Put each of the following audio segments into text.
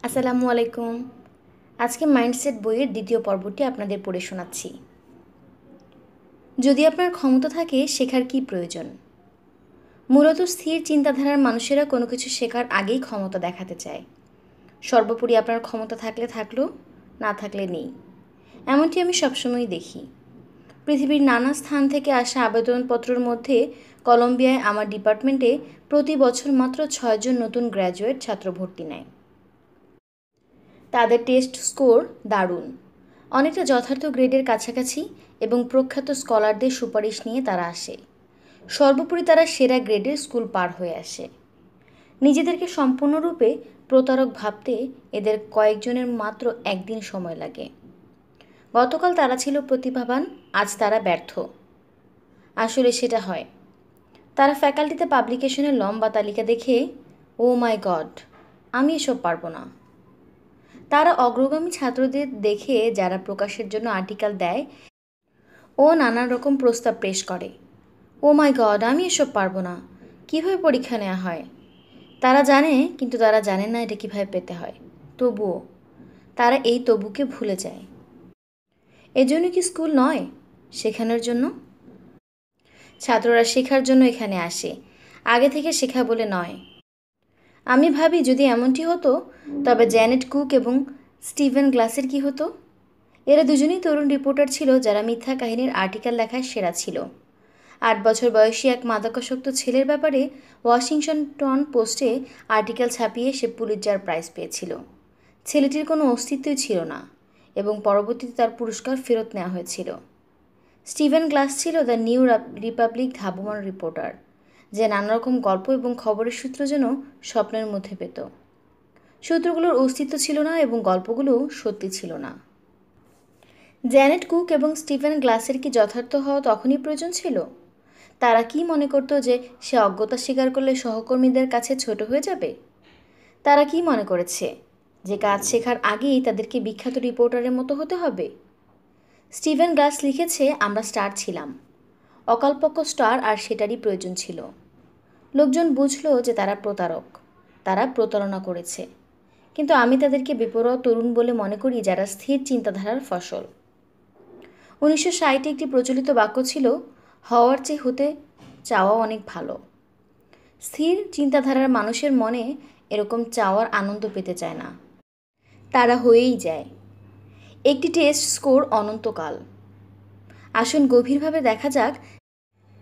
আসসালামু আলাইকুম। আজকে মাইন্ডসেট বইয়ের দ্বিতীয় পর্বটি আপনাদের পড়ে শোনাচ্ছি। যদি আপনার ক্ষমতা থাকে শেখার কি প্রয়োজন? মূলত স্থির চিন্তাধারার মানুষেরা কোনো কিছু শেখার আগেই ক্ষমতা দেখাতে চায়। সর্বোপরি আপনার ক্ষমতা থাকলে থাকলো, না থাকলে নেই। এমনটি আমি সবসময়ই দেখি। পৃথিবীর নানা স্থান থেকে আসা আবেদনপত্রের মধ্যে কলম্বিয়ায় আমার ডিপার্টমেন্টে প্রতি বছর মাত্র 6 জন নতুন গ্র্যাজুয়েট ছাত্র ভর্তি নেয়। তাদের টেস্ট স্কোর দারুণ, অনেকটা যথার্থ গ্রেডের কাছাকাছি এবং প্রখ্যাত স্কলারদের সুপারিশ নিয়ে তারা আসে। সর্বোপরি তারা সেরা গ্রেডের স্কুল পার হয়ে আসে। নিজেদেরকে সম্পূর্ণরূপে প্রতারক ভাবতে এদের কয়েকজনের মাত্র একদিন সময় লাগে। গতকাল তারা ছিল প্রতিভাবান, আজ তারা ব্যর্থ। আসলে সেটা হয়। তারা ফ্যাকাল্টিতে পাবলিকেশনের লম্বা তালিকা দেখে ও মাই গড, আমি এসব পারবো না। তারা অগ্রগামী ছাত্রদের দেখে যারা প্রকাশের জন্য আর্টিকেল দেয় ও নানান রকম প্রস্তাব পেশ করে, ও মাই গড, আমি এসব পারবো না, কীভাবে পরীক্ষা নেওয়া হয়। তারা জানে, কিন্তু তারা জানে না এটা কীভাবে পেতে হয়। তবুও তারা এই তবুকে ভুলে যায়। এজন্য কি স্কুল নয় শেখানোর জন্য? ছাত্ররা শেখার জন্য এখানে আসে, আগে থেকে শেখা বলে নয়। আমি ভাবি যদি এমনটি হতো তবে জ্যানেট কুক এবং স্টিভেন গ্লাসের কি হতো? এরা দুজনেই তরুণ রিপোর্টার ছিল যারা মিথ্যা কাহিনীর আর্টিকেল লেখায় সেরা ছিল। 8 বছর বয়সী এক মাদকাসক্ত ছেলের ব্যাপারে ওয়াশিংটন পোস্টে আর্টিকেল ছাপিয়ে সে পুলিৎজার প্রাইজ পেয়েছিল। ছেলেটির কোনো অস্তিত্বই ছিল না এবং পরবর্তীতে তার পুরস্কার ফেরত নেওয়া হয়েছিল। স্টিভেন গ্লাস ছিল দ্য নিউ রিপাবলিক ধাবমান রিপোর্টার, যে নানা রকম গল্প এবং খবরের সূত্র যেন স্বপ্নের মধ্যে পেত। সূত্রগুলোর অস্তিত্ব ছিল না এবং গল্পগুলো সত্যি ছিল না। জ্যানেট কুক এবং স্টিভেন গ্লাসের কি যথার্থ হওয়া তখনই প্রয়োজন ছিল? তারা কি মনে করত যে সে অজ্ঞতা স্বীকার করলে সহকর্মীদের কাছে ছোট হয়ে যাবে? তারা কি মনে করেছে যে কাজ শেখার আগেই তাদেরকে বিখ্যাত রিপোর্টারের মতো হতে হবে? স্টিভেন গ্লাস লিখেছে, আমরা স্টার ছিলাম, অকল্পক্ষ স্টার, আর সেটারই প্রয়োজন ছিল। লোকজন বুঝল যে তারা প্রতারক, তারা প্রতারণা করেছে। কিন্তু আমি তাদেরকে বেপরোয়া তরুণ বলে মনে করি যারা স্থির চিন্তাধারার ফসল। 1960 একটি প্রচলিত বাক্য ছিল, হওয়ার চেয়ে হতে চাওয়া অনেক ভালো। স্থির চিন্তাধারার মানুষের মনে এরকম চাওয়ার আনন্দ পেতে চায় না, তারা হয়েই যায়। একটি টেস্ট স্কোর অনন্তকাল। আসুন গভীরভাবে দেখা যাক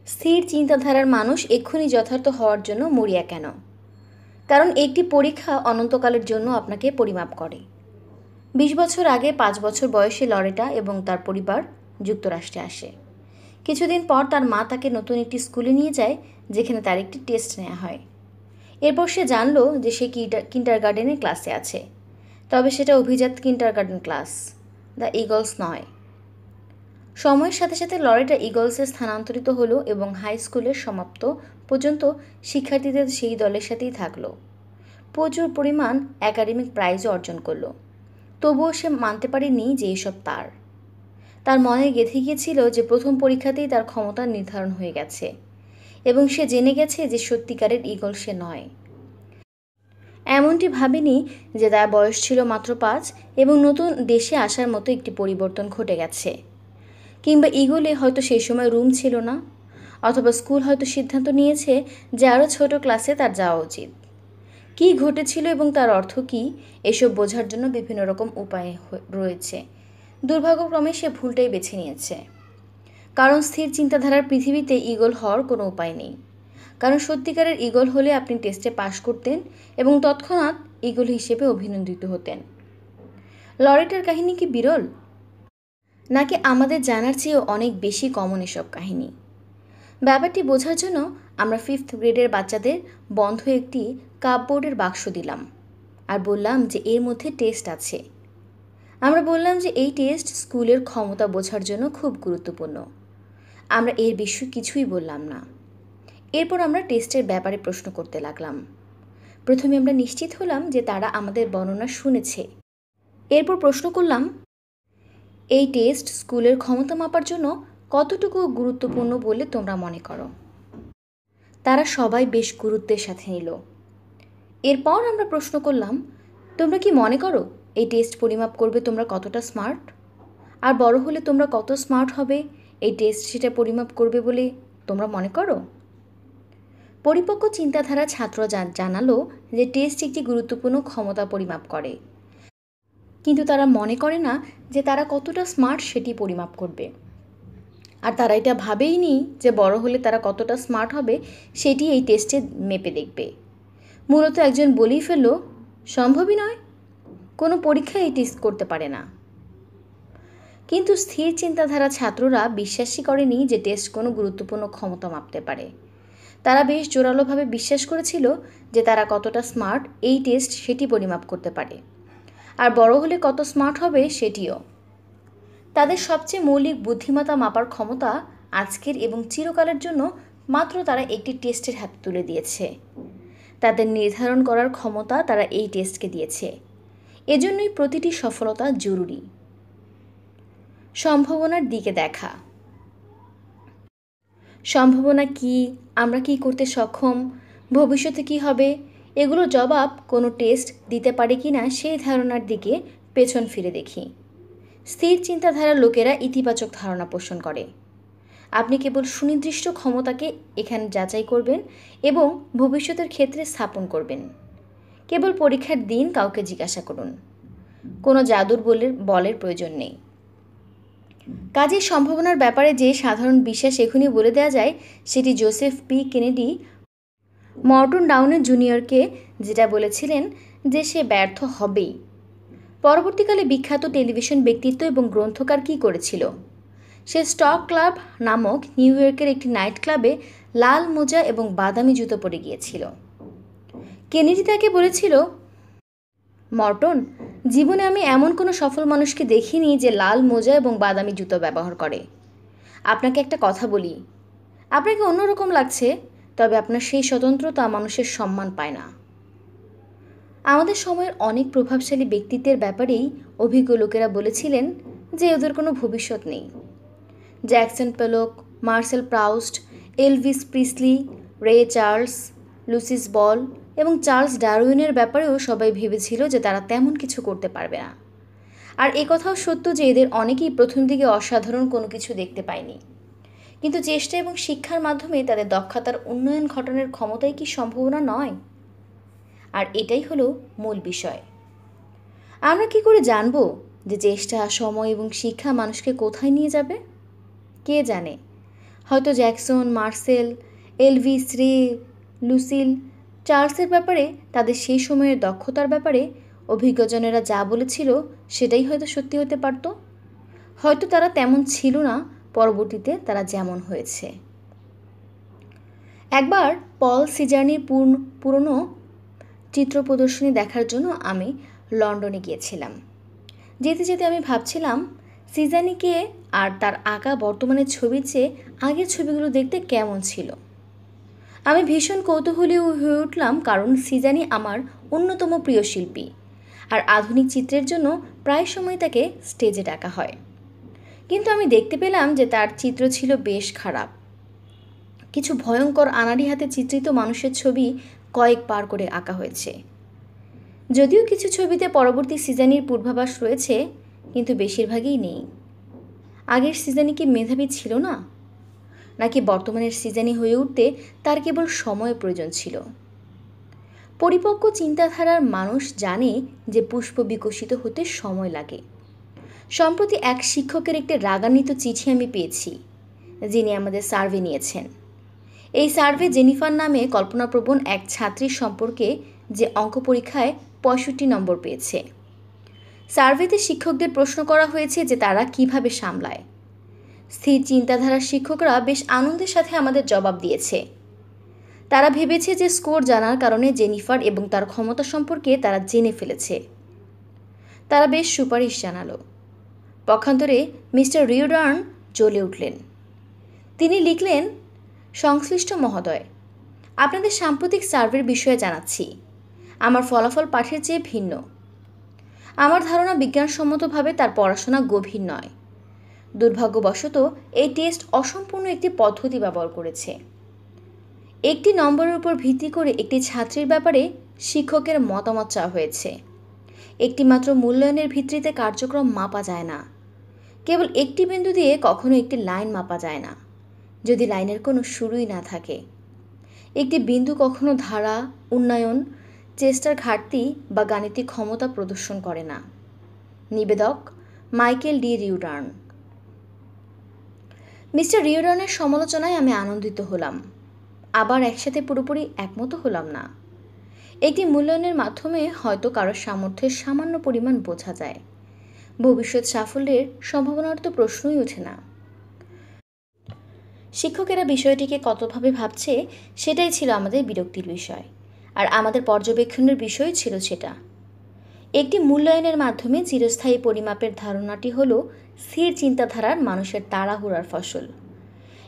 স্থির চিন্তাধারার মানুষ এক্ষুনি যথার্থ হওয়ার জন্য মরিয়া কেন। কারণ একটি পরীক্ষা অনন্তকালের জন্য আপনাকে পরিমাপ করে। 20 বছর আগে 5 বছর বয়সী লরেটা এবং তার পরিবার যুক্তরাষ্ট্রে আসে। কিছুদিন পর তার মা তাকে নতুন একটি স্কুলে নিয়ে যায় যেখানে তার একটি টেস্ট নেওয়া হয়। এরপর সে জানল যে সে কিন্ডারগার্টেনের ক্লাসে আছে, তবে সেটা অভিজাত কিন্ডারগার্টেন ক্লাস, দ্য ইগলস নয়। সময়ের সাথে সাথে লরেটা ইগলসে স্থানান্তরিত হলো এবং হাই স্কুলের সমাপ্ত পর্যন্ত শিক্ষার্থীদের সেই দলের সাথেই থাকলো। প্রচুর পরিমাণ একাডেমিক প্রাইজও অর্জন করলো। তবুও সে মানতে পারেনি যে এসব তার মনে গেঁথে গিয়েছিল যে প্রথম পরীক্ষাতেই তার ক্ষমতা নির্ধারণ হয়ে গেছে এবং সে জেনে গেছে যে সত্যিকারের ইগল সে নয়। এমনটি ভাবেনি যে তার বয়স ছিল মাত্র 5 এবং নতুন দেশে আসার মতো একটি পরিবর্তন ঘটে গেছে। কিংবা ইগলে হয়তো সেই সময় রুম ছিল না, অথবা স্কুল হয়তো সিদ্ধান্ত নিয়েছে যে আরও ছোট ক্লাসে তার যাওয়া উচিত। কী ঘটেছিল এবং তার অর্থ কী এসব বোঝার জন্য বিভিন্ন রকম উপায় রয়েছে। দুর্ভাগ্যক্রমে সে ভুলটাই বেছে নিয়েছে। কারণ স্থির চিন্তাধারার পৃথিবীতে ইগল হওয়ার কোনো উপায় নেই। কারণ সত্যিকারের ইগল হলে আপনি টেস্টে পাশ করতেন এবং তৎক্ষণাৎ ইগল হিসেবে অভিনন্দিত হতেন। লরেটার কাহিনী কি বিরল, নাকি আমাদের জানার চেয়েও অনেক বেশি কমন এসব কাহিনী? ব্যাপারটি বোঝার জন্য আমরা 5th গ্রেডের বাচ্চাদের বন্ধ একটি কাপবোর্ডের বাক্স দিলাম আর বললাম যে এর মধ্যে টেস্ট আছে। আমরা বললাম যে এই টেস্ট স্কুলের ক্ষমতা বোঝার জন্য খুব গুরুত্বপূর্ণ। আমরা এর বেশি কিছুই বললাম না। এরপর আমরা টেস্টের ব্যাপারে প্রশ্ন করতে লাগলাম। প্রথমে আমরা নিশ্চিত হলাম যে তারা আমাদের বর্ণনা শুনেছে। এরপর প্রশ্ন করলাম, এই টেস্ট স্কুলের ক্ষমতা মাপার জন্য কতটুকু গুরুত্বপূর্ণ বলে তোমরা মনে করো? তারা সবাই বেশ গুরুত্বের সাথে নিল। এরপর আমরা প্রশ্ন করলাম, তোমরা কি মনে করো এই টেস্ট পরিমাপ করবে তোমরা কতটা স্মার্ট? আর বড় হলে তোমরা কত স্মার্ট হবে এই টেস্ট সেটা পরিমাপ করবে বলে তোমরা মনে করো? পরিপক্ক চিন্তাধারা ছাত্র জানালো যে টেস্ট একটি গুরুত্বপূর্ণ ক্ষমতা পরিমাপ করে, কিন্তু তারা মনে করে না যে তারা কতটা স্মার্ট সেটি পরিমাপ করবে। আর তারা এটা ভাবেই নি যে বড় হলে তারা কতটা স্মার্ট হবে সেটি এই টেস্টে মেপে দেখবে। মূলত একজন বলেই ফেলল, সম্ভবই নয়, কোনো পরীক্ষা এই টেস্ট করতে পারে না। কিন্তু স্থির চিন্তাধারা ছাত্ররা বিশ্বাসই করেনি যে টেস্ট কোনো গুরুত্বপূর্ণ ক্ষমতা মাপতে পারে। তারা বেশ জোরালোভাবে বিশ্বাস করেছিল যে তারা কতটা স্মার্ট এই টেস্ট সেটি পরিমাপ করতে পারে, আর বড় হলে কত স্মার্ট হবে সেটিও। তাদের সবচেয়ে মৌলিক বুদ্ধিমত্তা মাপার ক্ষমতা আজকের এবং চিরকালের জন্য মাত্র তারা একটি টেস্টের হাতে তুলে দিয়েছে। তাদের নির্ধারণ করার ক্ষমতা তারা এই টেস্টকে দিয়েছে। এজন্যই প্রতিটি সফলতা জরুরি। সম্ভাবনার দিকে দেখা। সম্ভাবনা কি, আমরা কি করতে সক্ষম, ভবিষ্যতে কি হবে, এগুলো জবাব কোনো টেস্ট দিতে পারে কি না সেই ধারণার দিকে পেছন ফিরে দেখি। স্থির চিন্তাধারার লোকেরা ইতিবাচক ধারণা পোষণ করে। আপনি কেবল সুনির্দিষ্ট ক্ষমতাকে এখানে যাচাই করবেন এবং ভবিষ্যতের ক্ষেত্রে স্থাপন করবেন। কেবল পরীক্ষার দিন কাউকে জিজ্ঞাসা করুন, কোনো জাদুর বলের প্রয়োজন নেই। কাজের সম্ভাবনার ব্যাপারে যে সাধারণ বিশ্বাস এখনই বলে দেওয়া যায় সেটি জোসেফ পি কেনেডি মর্টন ডাউনি জুনিয়রকে যেটা বলেছিলেন যে সে ব্যর্থ হবেই। পরবর্তীকালে বিখ্যাত টেলিভিশন ব্যক্তিত্ব এবং গ্রন্থকার কী করেছিল? সে স্টক ক্লাব নামক নিউ ইয়র্কের একটি নাইট ক্লাবে লাল মোজা এবং বাদামি জুতো পরে গিয়েছিল। কেনেডি তাকে বলেছিল, মর্টন, জীবনে আমি এমন কোনো সফল মানুষকে দেখিনি যে লাল মোজা এবং বাদামি জুতো ব্যবহার করে। আপনাকে একটা কথা বলি, আপনাকে অন্যরকম লাগছে, তবে আপনার সেই স্বতন্ত্রতা মানুষের সম্মান পায় না। আমাদের সময়ের অনেক প্রভাবশালী ব্যক্তিত্বের ব্যাপারেই অভিজ্ঞ লোকেরা বলেছিলেন যে ওদের কোনো ভবিষ্যৎ নেই। Jackson Pollock, Marcel Proust, Elvis Presley, Ray Charles, Lucille Ball এবং চার্লস ডারউইনের ব্যাপারেও সবাই ভেবেছিল যে তারা তেমন কিছু করতে পারবে না। আর একথাও সত্য যে এদের অনেকেই প্রথম দিকে অসাধারণ কোনো কিছু দেখতে পায়নি, কিন্তু চেষ্টা এবং শিক্ষার মাধ্যমে তাদের দক্ষতার উন্নয়ন ঘটানোর ক্ষমতাই কি সম্ভাবনা নয়? আর এটাই হলো মূল বিষয়। আমরা কি করে জানব যে চেষ্টা, সময় এবং শিক্ষা মানুষকে কোথায় নিয়ে যাবে? কে জানে, হয়তো জ্যাকসন, মার্সেল, এলভিস, রে, লুসিল, চার্লসের ব্যাপারে, তাদের সেই সময়ের দক্ষতার ব্যাপারে অভিজ্ঞজনেরা যা বলেছিল সেটাই হয়তো সত্যি হতে পারত। হয়তো তারা তেমন ছিল না, পরবর্তীতে তারা যেমন হয়েছে। একবার পল সিজার্নির পুরনো চিত্র প্রদর্শনী দেখার জন্য আমি লন্ডনে গিয়েছিলাম। যেতে যেতে আমি ভাবছিলাম সিজার্নিকে আর তার আঁকা বর্তমানের ছবির চেয়ে আগের ছবিগুলো দেখতে কেমন ছিল। আমি ভীষণ কৌতূহলী হয়ে উঠলাম, কারণ সিজার্নি আমার অন্যতম প্রিয় শিল্পী, আর আধুনিক চিত্রের জন্য প্রায় সময় তাকে স্টেজে ডাকা হয়। কিন্তু আমি দেখতে পেলাম যে তার চিত্র ছিল বেশ খারাপ। কিছু ভয়ঙ্কর আনাড়ি হাতে চিত্রিত মানুষের ছবি কয়েক বার করে আঁকা হয়েছে। যদিও কিছু ছবিতে পরবর্তী সিজার্নির পূর্বাভাস রয়েছে, কিন্তু বেশিরভাগই নেই। আগের সিজার্নি কি মেধাবী ছিল না, নাকি বর্তমানের সিজার্নি হয়ে উঠতে তার কেবল সময় প্রয়োজন ছিল? পরিপক্ক চিন্তাধারার মানুষ জানে যে পুষ্প বিকশিত হতে সময় লাগে। সম্প্রতি এক শিক্ষকের একটি রাগান্বিত চিঠি আমি পেয়েছি, যিনি আমাদের সার্ভে নিয়েছেন। এই সার্ভে জেনিফার নামে কল্পনাপ্রবণ এক ছাত্রীর সম্পর্কে, যে অঙ্ক পরীক্ষায় 65 নম্বর পেয়েছে। সার্ভেতে শিক্ষকদের প্রশ্ন করা হয়েছে যে তারা কিভাবে সামলায়। স্থির চিন্তাধারার শিক্ষকরা বেশ আনন্দের সাথে আমাদের জবাব দিয়েছে। তারা ভেবেছে যে স্কোর জানার কারণে জেনিফার এবং তার ক্ষমতা সম্পর্কে তারা জেনে ফেলেছে। তারা বেশ সুপারিশ জানালো। পক্ষান্তরে মিস্টার রিওডার্ন জ্বলে উঠলেন। তিনি লিখলেন, সংশ্লিষ্ট মহোদয়, আপনাদের সাম্প্রতিক সার্ভের বিষয়ে জানাচ্ছি। আমার ফলাফল পাঠের চেয়ে ভিন্ন। আমার ধারণা বিজ্ঞানসম্মতভাবে তার পড়াশোনা গভীর নয়। দুর্ভাগ্যবশত এই টেস্ট অসম্পূর্ণ একটি পদ্ধতি ব্যবহার করেছে। একটি নম্বরের উপর ভিত্তি করে একটি ছাত্রীর ব্যাপারে শিক্ষকের মতামত চাওয়া হয়েছে। একটিমাত্র মূল্যায়নের ভিত্তিতে কার্যক্রম মাপা যায় না। কেবল একটি বিন্দু দিয়ে কখনো একটি লাইন মাপা যায় না, যদি লাইনের কোনো শুরুই না থাকে। একটি বিন্দু কখনো ধারা, উন্নয়ন, চেষ্টার ঘাটতি বা গাণিতিক ক্ষমতা প্রদর্শন করে না। নিবেদক মাইকেল ডি রিওডার্ন। মিস্টার রিওডার্নের সমালোচনায় আমি আনন্দিত হলাম, আবার একসাথে পুরোপুরি একমত হলাম না। একটি মূল্যায়নের মাধ্যমে হয়তো কারোর সামর্থ্যের সামান্য পরিমাণ বোঝা যায়, ভবিষ্যৎ সাফল্যের সম্ভাবনার তো প্রশ্নই ওঠে না। শিক্ষকেরা বিষয়টিকে কতভাবে ভাবছে সেটাই ছিল আমাদের বিরক্তির বিষয়, আর আমাদের পর্যবেক্ষণের বিষয় ছিল সেটা। একটি মূল্যায়নের মাধ্যমে চিরস্থায়ী পরিমাপের ধারণাটি হলো স্থির চিন্তাধারার মানুষের তাড়াহুড়ার ফসল।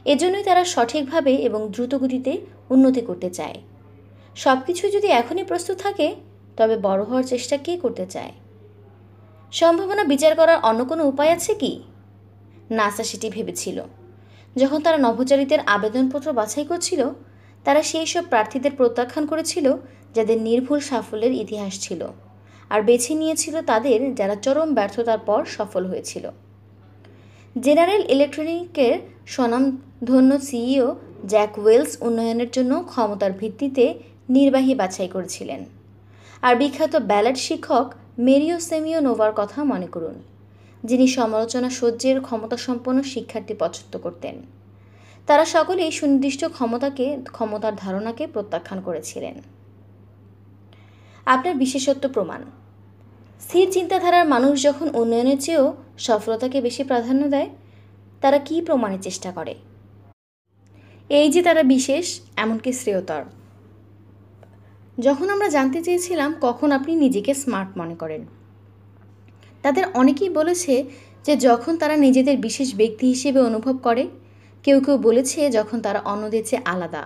এজন্যই তারা সঠিকভাবে এবং দ্রুতগতিতে উন্নতি করতে চায়। সব কিছু যদি এখনই প্রস্তুত থাকে, তবে বড় হওয়ার চেষ্টা কে করতে চায়? সম্ভাবনা বিচার করার অন্য কোনো উপায় আছে কি? নাসা সেটি ভেবেছিল। যখন তারা নভোচারীদের আবেদনপত্র বাছাই করছিল, তারা সেই সব প্রার্থীদের প্রত্যাখ্যান করেছিল যাদের নির্ভুল সাফল্যের ইতিহাস ছিল, আর বেছে নিয়েছিল তাদের যারা চরম ব্যর্থতার পর সফল হয়েছিল। জেনারেল ইলেকট্রনিকের স্বনামধন্য সিইও জ্যাক ওয়েলস উন্নয়নের জন্য ক্ষমতার ভিত্তিতে নির্বাহী বাছাই করেছিলেন। আর বিখ্যাত ব্যালেট শিক্ষক মেরিও সেমিওনোভার কথা মনে করুন, যিনি সমালোচনা সহ্যের ক্ষমতাসম্পন্ন শিক্ষার্থী পছন্দ করতেন। তারা সকলেই সুনির্দিষ্ট ক্ষমতার ধারণাকে প্রত্যাখ্যান করেছিলেন। আপনার বিশেষত্ব প্রমাণ। স্থির চিন্তাধারার মানুষ যখন উন্নয়নের চেয়েও সফলতাকে বেশি প্রাধান্য দেয়, তারা কী প্রমাণের চেষ্টা করে? এই যে তারা বিশেষ, এমনকি শ্রেয়তর। যখন আমরা জানতে চেয়েছিলাম কখন আপনি নিজেকে স্মার্ট মনে করেন, তাদের অনেকেই বলেছে যে যখন তারা নিজেদের বিশেষ ব্যক্তি হিসেবে অনুভব করে। কেউ কেউ বলেছে যখন তারা অন্যদের চেয়ে আলাদা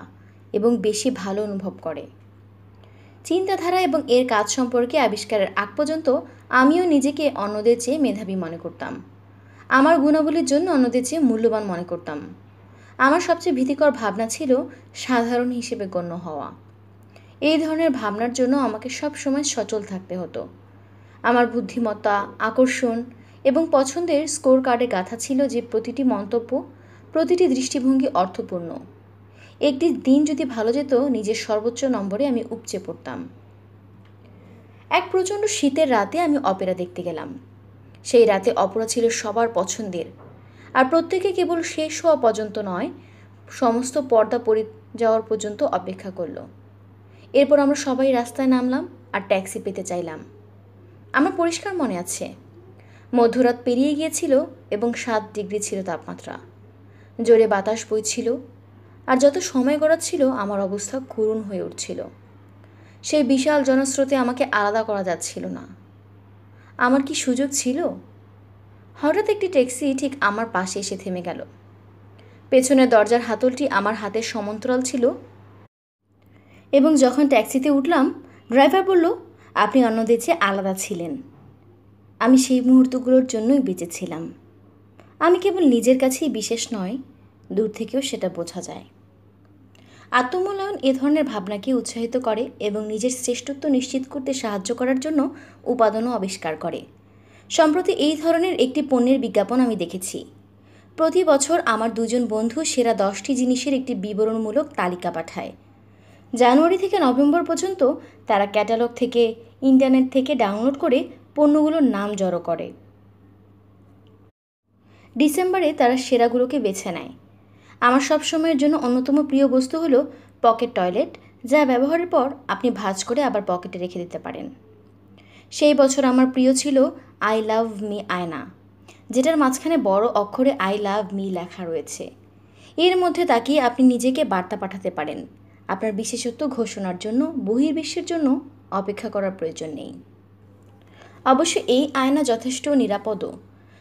এবং বেশি ভালো অনুভব করে। চিন্তাধারা এবং এর কাজ সম্পর্কে আবিষ্কারের আগ পর্যন্ত আমিও নিজেকে অন্যদের চেয়ে মেধাবী মনে করতাম। আমার গুণাবলীর জন্য অন্যদের চেয়ে মূল্যবান মনে করতাম। আমার সবচেয়ে ভীতিকর ভাবনা ছিল সাধারণ হিসেবে গণ্য হওয়া। এই ধরনের ভাবনার জন্য আমাকে সবসময় সচল থাকতে হতো। আমার বুদ্ধিমত্তা, আকর্ষণ এবং পছন্দের স্কোর কার্ডে গাঁথা ছিল যে প্রতিটি মন্তব্য, প্রতিটি দৃষ্টিভঙ্গি অর্থপূর্ণ। একটি দিন যদি ভালো যেত, নিজের সর্বোচ্চ নম্বরে আমি উপচে পড়তাম। এক প্রচণ্ড শীতের রাতে আমি অপেরা দেখতে গেলাম। সেই রাতে অপেরা ছিল সবার পছন্দের, আর প্রত্যেকে কেবল শেষ হওয়া পর্যন্ত নয়, সমস্ত পর্দা পড়ে যাওয়ার পর্যন্ত অপেক্ষা করল। এরপর আমরা সবাই রাস্তায় নামলাম আর ট্যাক্সি পেতে চাইলাম। আমার পরিষ্কার মনে আছে, মধ্যরাত পেরিয়ে গিয়েছিল এবং 7 ডিগ্রি ছিল তাপমাত্রা। জোরে বাতাস বইছিল, আর যত সময় গড়াচ্ছিল আমার অবস্থা করুণ হয়ে উঠছিল। সেই বিশাল জনস্রোতে আমাকে আলাদা করা যাচ্ছিল না। আমার কি সুযোগ ছিল? হঠাৎ একটি ট্যাক্সি ঠিক আমার পাশে এসে থেমে গেল। পেছনের দরজার হাতলটি আমার হাতের সমান্তরাল ছিল, এবং যখন ট্যাক্সিতে উঠলাম, ড্রাইভার বলল, আপনি অন্যদের চেয়ে আলাদা ছিলেন। আমি সেই মুহূর্তগুলোর জন্যই বেঁচেছিলাম। আমি কেবল নিজের কাছেই বিশেষ নয়, দূর থেকেও সেটা বোঝা যায়। আত্মমূল্যায়ন এ ধরনের ভাবনাকে উৎসাহিত করে এবং নিজের শ্রেষ্ঠত্ব নিশ্চিত করতে সাহায্য করার জন্য উপাদানও আবিষ্কার করে। সম্প্রতি এই ধরনের একটি পণ্যের বিজ্ঞাপন আমি দেখেছি। প্রতি বছর আমার 2 জন বন্ধু সেরা 10টি জিনিসের একটি বিবরণমূলক তালিকা পাঠায়। জানুয়ারি থেকে নভেম্বর পর্যন্ত তারা ক্যাটালগ থেকে, ইন্টারনেট থেকে ডাউনলোড করে পণ্যগুলোর নাম জড়ো করে। ডিসেম্বরে তারা সেরাগুলোকে বেছে নেয়। আমার সবসময়ের জন্য অন্যতম প্রিয় বস্তু হলো পকেট টয়লেট, যা ব্যবহারের পর আপনি ভাঁজ করে আবার পকেটে রেখে দিতে পারেন। সেই বছর আমার প্রিয় ছিল আই লাভ মি আয়না, যেটার মাঝখানে বড় অক্ষরে আই লাভ মি লেখা রয়েছে। এর মধ্যে তাকিয়ে আপনি নিজেকে বার্তা পাঠাতে পারেন। আপনার বিশেষত্ব ঘোষণার জন্য বহির্বিশ্বের জন্য অপেক্ষা করার প্রয়োজন নেই। অবশ্য এই আয়না যথেষ্ট নিরাপদও।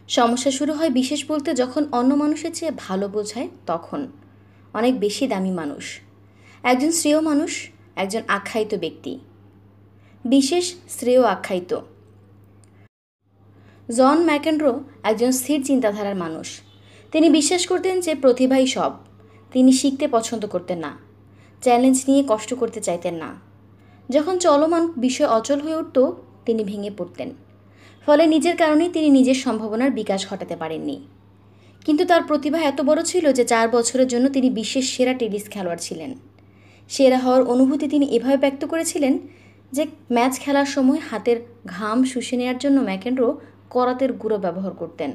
সমস্যা শুরু হয় বিশেষ বলতে যখন অন্য মানুষের চেয়ে ভালো বোঝায়, তখন অনেক বেশি দামি মানুষ, একজন শ্রেয় মানুষ, একজন আখ্যায়িত ব্যক্তি, বিশেষ শ্রেয় আখ্যায়িত। জন ম্যাকেনরো একজন স্থির চিন্তাধারার মানুষ। তিনি বিশ্বাস করতেন যে প্রতিভাই সব। তিনি শিখতে পছন্দ করতেন না, চ্যালেঞ্জ নিয়ে কষ্ট করতে চাইতেন না। যখন চলমান বিষয় অচল হয়ে উঠত, তিনি ভেঙে পড়তেন। ফলে নিজের কারণেই তিনি নিজের সম্ভাবনার বিকাশ ঘটাতে পারেননি। কিন্তু তার প্রতিভা এত বড় ছিল যে 4 বছরের জন্য তিনি বিশ্বের সেরা টেনিস খেলোয়াড় ছিলেন। সেরা হওয়ার অনুভূতি তিনি এভাবে ব্যক্ত করেছিলেন যে ম্যাচ খেলার সময় হাতের ঘাম শুষে নেওয়ার জন্য ম্যাকেনরো করাতের গুঁড়ো ব্যবহার করতেন।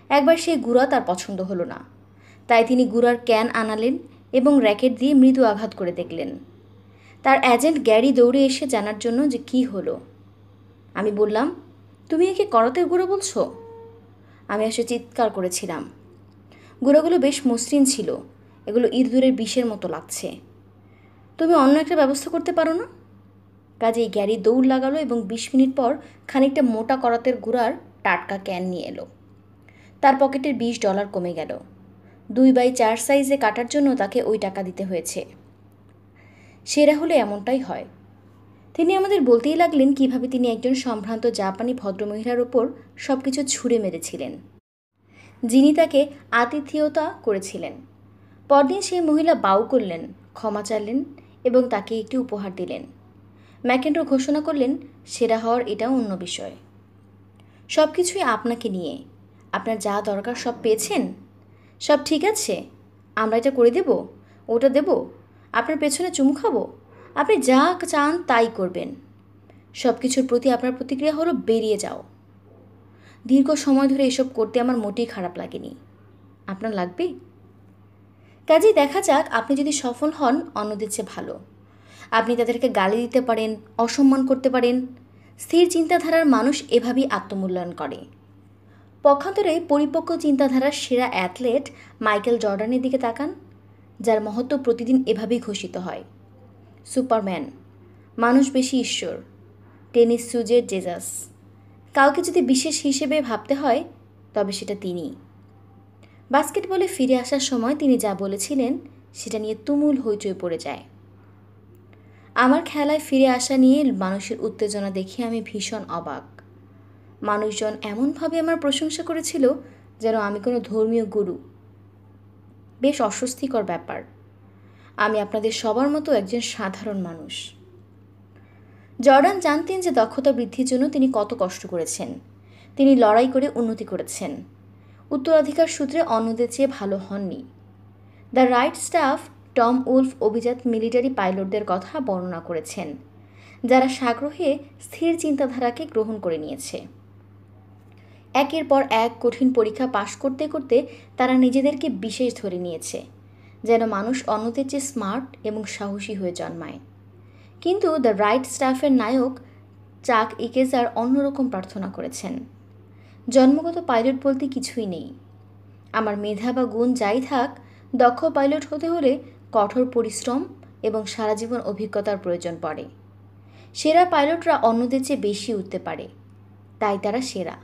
একবার সেই গুঁড়া তার পছন্দ হলো না, তাই তিনি গুঁড়ার ক্যান আনালেন এবং র্যাকেট দিয়ে মৃদু আঘাত করে দেখলেন। তার এজেন্ট গ্যারি দৌড়ে এসে জানার জন্য যে কী হলো। আমি বললাম, তুমি একে করাতের গুঁড়ো বলছো? আমি এসে চিৎকার করেছিলাম, গুঁড়োগুলো বেশ মসৃণ ছিল, এগুলো ইঁদুরের বিষের মতো লাগছে। তুমি অন্য একটা ব্যবস্থা করতে পারো না? কাজেই গ্যারি দৌড় লাগালো এবং 20 মিনিট পর খানিকটা মোটা করাতের গুঁড়ার টাটকা ক্যান নিয়ে এলো। তার পকেটের $20 কমে গেল। 2x4 সাইজে কাটার জন্য তাকে ওই টাকা দিতে হয়েছে। সেরা হলে এমনটাই হয়। তিনি আমাদের বলতেই লাগলেন কিভাবে তিনি একজন সম্ভ্রান্ত জাপানি ভদ্রমহিলার ওপর সব কিছু ছুঁড়ে মেরেছিলেন, যিনি তাকে আতিথেয়তা করেছিলেন। পরদিন সেই মহিলা বাউ করলেন, ক্ষমা চাইলেন এবং তাকে একটি উপহার দিলেন। ম্যাকেনরো ঘোষণা করলেন, সেরা হওয়ার এটাও অন্য বিষয়। সব কিছুই আপনাকে নিয়ে। আপনার যা দরকার সব পেয়েছেন? সব ঠিক আছে? আমরা এটা করে দেব, ওটা দেব, আপনার পেছনে চুমু খাবো, আপনি যা চান তাই করবেন। সব কিছুর প্রতি আপনার প্রতিক্রিয়া হলো বেরিয়ে যাও। দীর্ঘ সময় ধরে এসব করতে আমার মোটেই খারাপ লাগেনি। আপনার লাগবে? কাজেই দেখা যাক, আপনি যদি সফল হন অন্যদের চেয়ে ভালো। আপনি তাদেরকে গালি দিতে পারেন, অসম্মান করতে পারেন। স্থির চিন্তাধারার মানুষ এভাবেই আত্মমূল্যায়ন করে। পক্ষান্তরে পরিপক্ক চিন্তাধারার সেরা অ্যাথলেট মাইকেল জর্ডানের দিকে তাকান, যার মহত্ব প্রতিদিন এভাবেই ঘোষিত হয়। সুপারম্যান, মানুষ বেশি ঈশ্বর, টেনিস সুজের জেজাস। কাউকে যদি বিশেষ হিসেবে ভাবতে হয় তবে সেটা তিনি। বাস্কেটবলে ফিরে আসার সময় তিনি যা বলেছিলেন সেটা নিয়ে তুমুল হইচই পড়ে যায়। আমার খেলায় ফিরে আসা নিয়ে মানুষের উত্তেজনা দেখে আমি ভীষণ অবাক। মানুষজন এমনভাবে আমার প্রশংসা করেছিল যেন আমি কোনো ধর্মীয় গুরু। বেশ অস্বস্তিকর ব্যাপার। আমি আপনাদের সবার মতো একজন সাধারণ মানুষ। জর্ডান জানতেন যে দক্ষতা বৃদ্ধির জন্য তিনি কত কষ্ট করেছেন। তিনি লড়াই করে উন্নতি করেছেন। উত্তরাধিকার সূত্রে অন্যদের চেয়ে ভালো হননি। The right staff Tom Wolf অভিজাত মিলিটারি পাইলটদের কথা বর্ণনা করেছেন, যারা সাগ্রহে স্থির চিন্তাধারাকে গ্রহণ করে নিয়েছে। একের পর এক কঠিন পরীক্ষা পাশ করতে করতে তারা নিজেদেরকে বিশেষ ধরে নিয়েছে, যেন মানুষ অন্যদের চেয়ে স্মার্ট এবং সাহসী হয়ে জন্মায়। কিন্তু দ্য রাইট স্টাফের নায়ক চাক ইকেজার অন্যরকম প্রার্থনা করেছেন। জন্মগত পাইলট বলতে কিছুই নেই। আমার মেধা বা গুণ যাই থাক, দক্ষ পাইলট হতে হলে কঠোর পরিশ্রম এবং সারা জীবন অভিজ্ঞতার প্রয়োজন পড়ে। সেরা পাইলটরা অন্যদের চেয়ে বেশি উঠতে পারে, তাই তারা সেরা।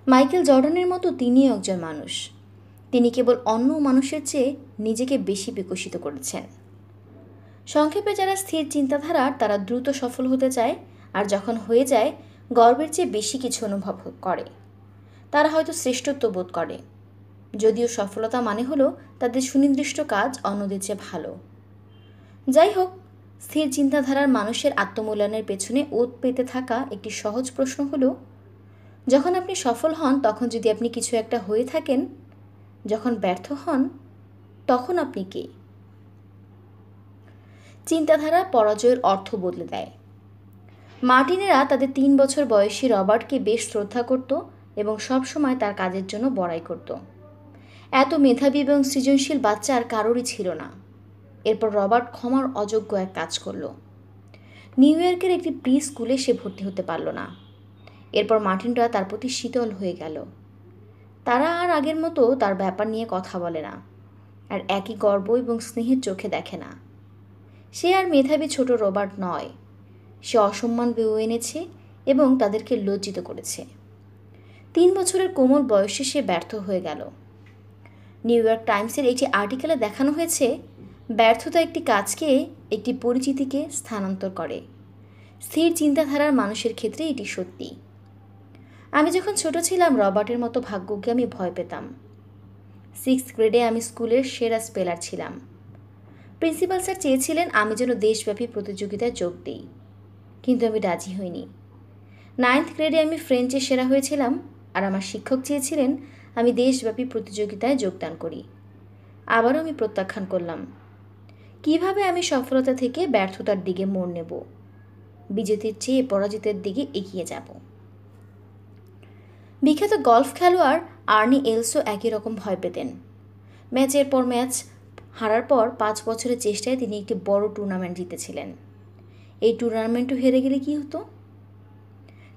মাইকেল জর্ডানের মতো তিনিও একজন মানুষ। তিনি কেবল অন্য মানুষের চেয়ে নিজেকে বেশি বিকশিত করেছেন। সংক্ষেপে, যারা স্থির চিন্তাধারার তারা দ্রুত সফল হতে চায়, আর যখন হয়ে যায় গর্বের চেয়ে বেশি কিছু অনুভব করে। তারা হয়তো শ্রেষ্ঠত্ব বোধ করে, যদিও সফলতা মানে হলো তাদের সুনির্দিষ্ট কাজ অন্যদের চেয়ে ভালো। যাই হোক, স্থির চিন্তাধারার মানুষের আত্মমূল্যায়নের পেছনে ওত পেতে থাকা একটি সহজ প্রশ্ন হলো, যখন আপনি সফল হন তখন যদি আপনি কিছু একটা হয়ে থাকেন, যখন ব্যর্থ হন তখন আপনি কে? চিন্তাধারা পরাজয়ের অর্থ বদলে দেয়। মার্টিনেরা তাদের 3 বছর বয়সী রবার্টকে বেশ শ্রদ্ধা করত এবং সবসময় তার কাজের জন্য বড়াই করত। এত মেধাবী এবং সৃজনশীল বাচ্চা আর কারোরই ছিল না। এরপর রবার্ট ক্ষমার অযোগ্য এক কাজ করল। নিউ ইয়র্কের একটি প্রি স্কুলে সে ভর্তি হতে পারল না। এরপর মার্টিনরা তার প্রতি শীতল হয়ে গেল। তারা আর আগের মতো তার ব্যাপার নিয়ে কথা বলে না, আর একই গর্ব এবং স্নেহের চোখে দেখে না। সে আর মেধাবী ছোট রবার্ট নয়। সে অসম্মান বয়ে এনেছে এবং তাদেরকে লজ্জিত করেছে। 3 বছরের কোমল বয়সে সে ব্যর্থ হয়ে গেল। নিউ ইয়র্ক টাইমসের একটি আর্টিকেলে দেখানো হয়েছে, ব্যর্থতা একটি কাজকে, একটি পরিচিতিকে স্থানান্তর করে। স্থির চিন্তাধারার মানুষের ক্ষেত্রে এটি সত্যি। আমি যখন ছোট ছিলাম রবার্টের মতো ভাগ্যকে আমি ভয় পেতাম। 6th গ্রেডে আমি স্কুলের সেরা স্পেলার ছিলাম। প্রিন্সিপাল স্যার চেয়েছিলেন আমি যেন দেশব্যাপী প্রতিযোগিতায় যোগ দিই, কিন্তু আমি রাজি হইনি। 9th গ্রেডে আমি ফ্রেঞ্চে সেরা হয়েছিলাম, আর আমার শিক্ষক চেয়েছিলেন আমি দেশব্যাপী প্রতিযোগিতায় যোগদান করি। আবারও আমি প্রত্যাখ্যান করলাম। কিভাবে আমি সফলতা থেকে ব্যর্থতার দিকে মোড় নেব, বিজেতার চেয়ে পরাজিতের দিকে এগিয়ে যাব। বিখ্যাত গলফ খেলোয়াড় আর্নি এলসও একই রকম ভয় পেতেন। ম্যাচের পর ম্যাচ হারার পর 5 বছরের চেষ্টায় তিনি একটি বড় টুর্নামেন্ট জিতেছিলেন। এই টুর্নামেন্টও হেরে গেলে কী হতো?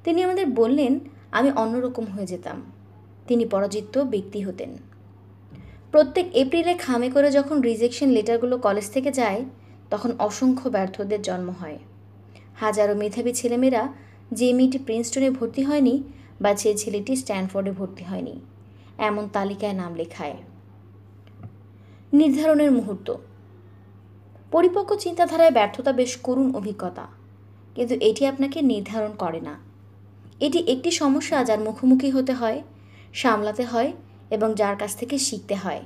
তিনি আমাদের বললেন আমি অন্যরকম হয়ে যেতাম। তিনি পরাজিত ব্যক্তি হতেন। প্রত্যেক এপ্রিলে খামে করে যখন রিজেকশন লেটারগুলো কলেজ থেকে যায়, তখন অসংখ্য ব্যর্থদের জন্ম হয়। হাজারো মেধাবী ছেলেমেয়েরা যে মেয়েটি প্রিন্সটনে ভর্তি হয়নি বা যে ছেলেটি স্ট্যানফোর্ডে ভর্তি হয়নি, এমন তালিকায় নাম লেখায়। নির্ধারণের মুহূর্ত। পরিপক্ক চিন্তাধারায় ব্যর্থতা বেশ করুণ অভিজ্ঞতা, কিন্তু এটি আপনাকে নির্ধারণ করে না। এটি একটি সমস্যা যার মুখোমুখি হতে হয়, সামলাতে হয় এবং যার কাছ থেকে শিখতে হয়।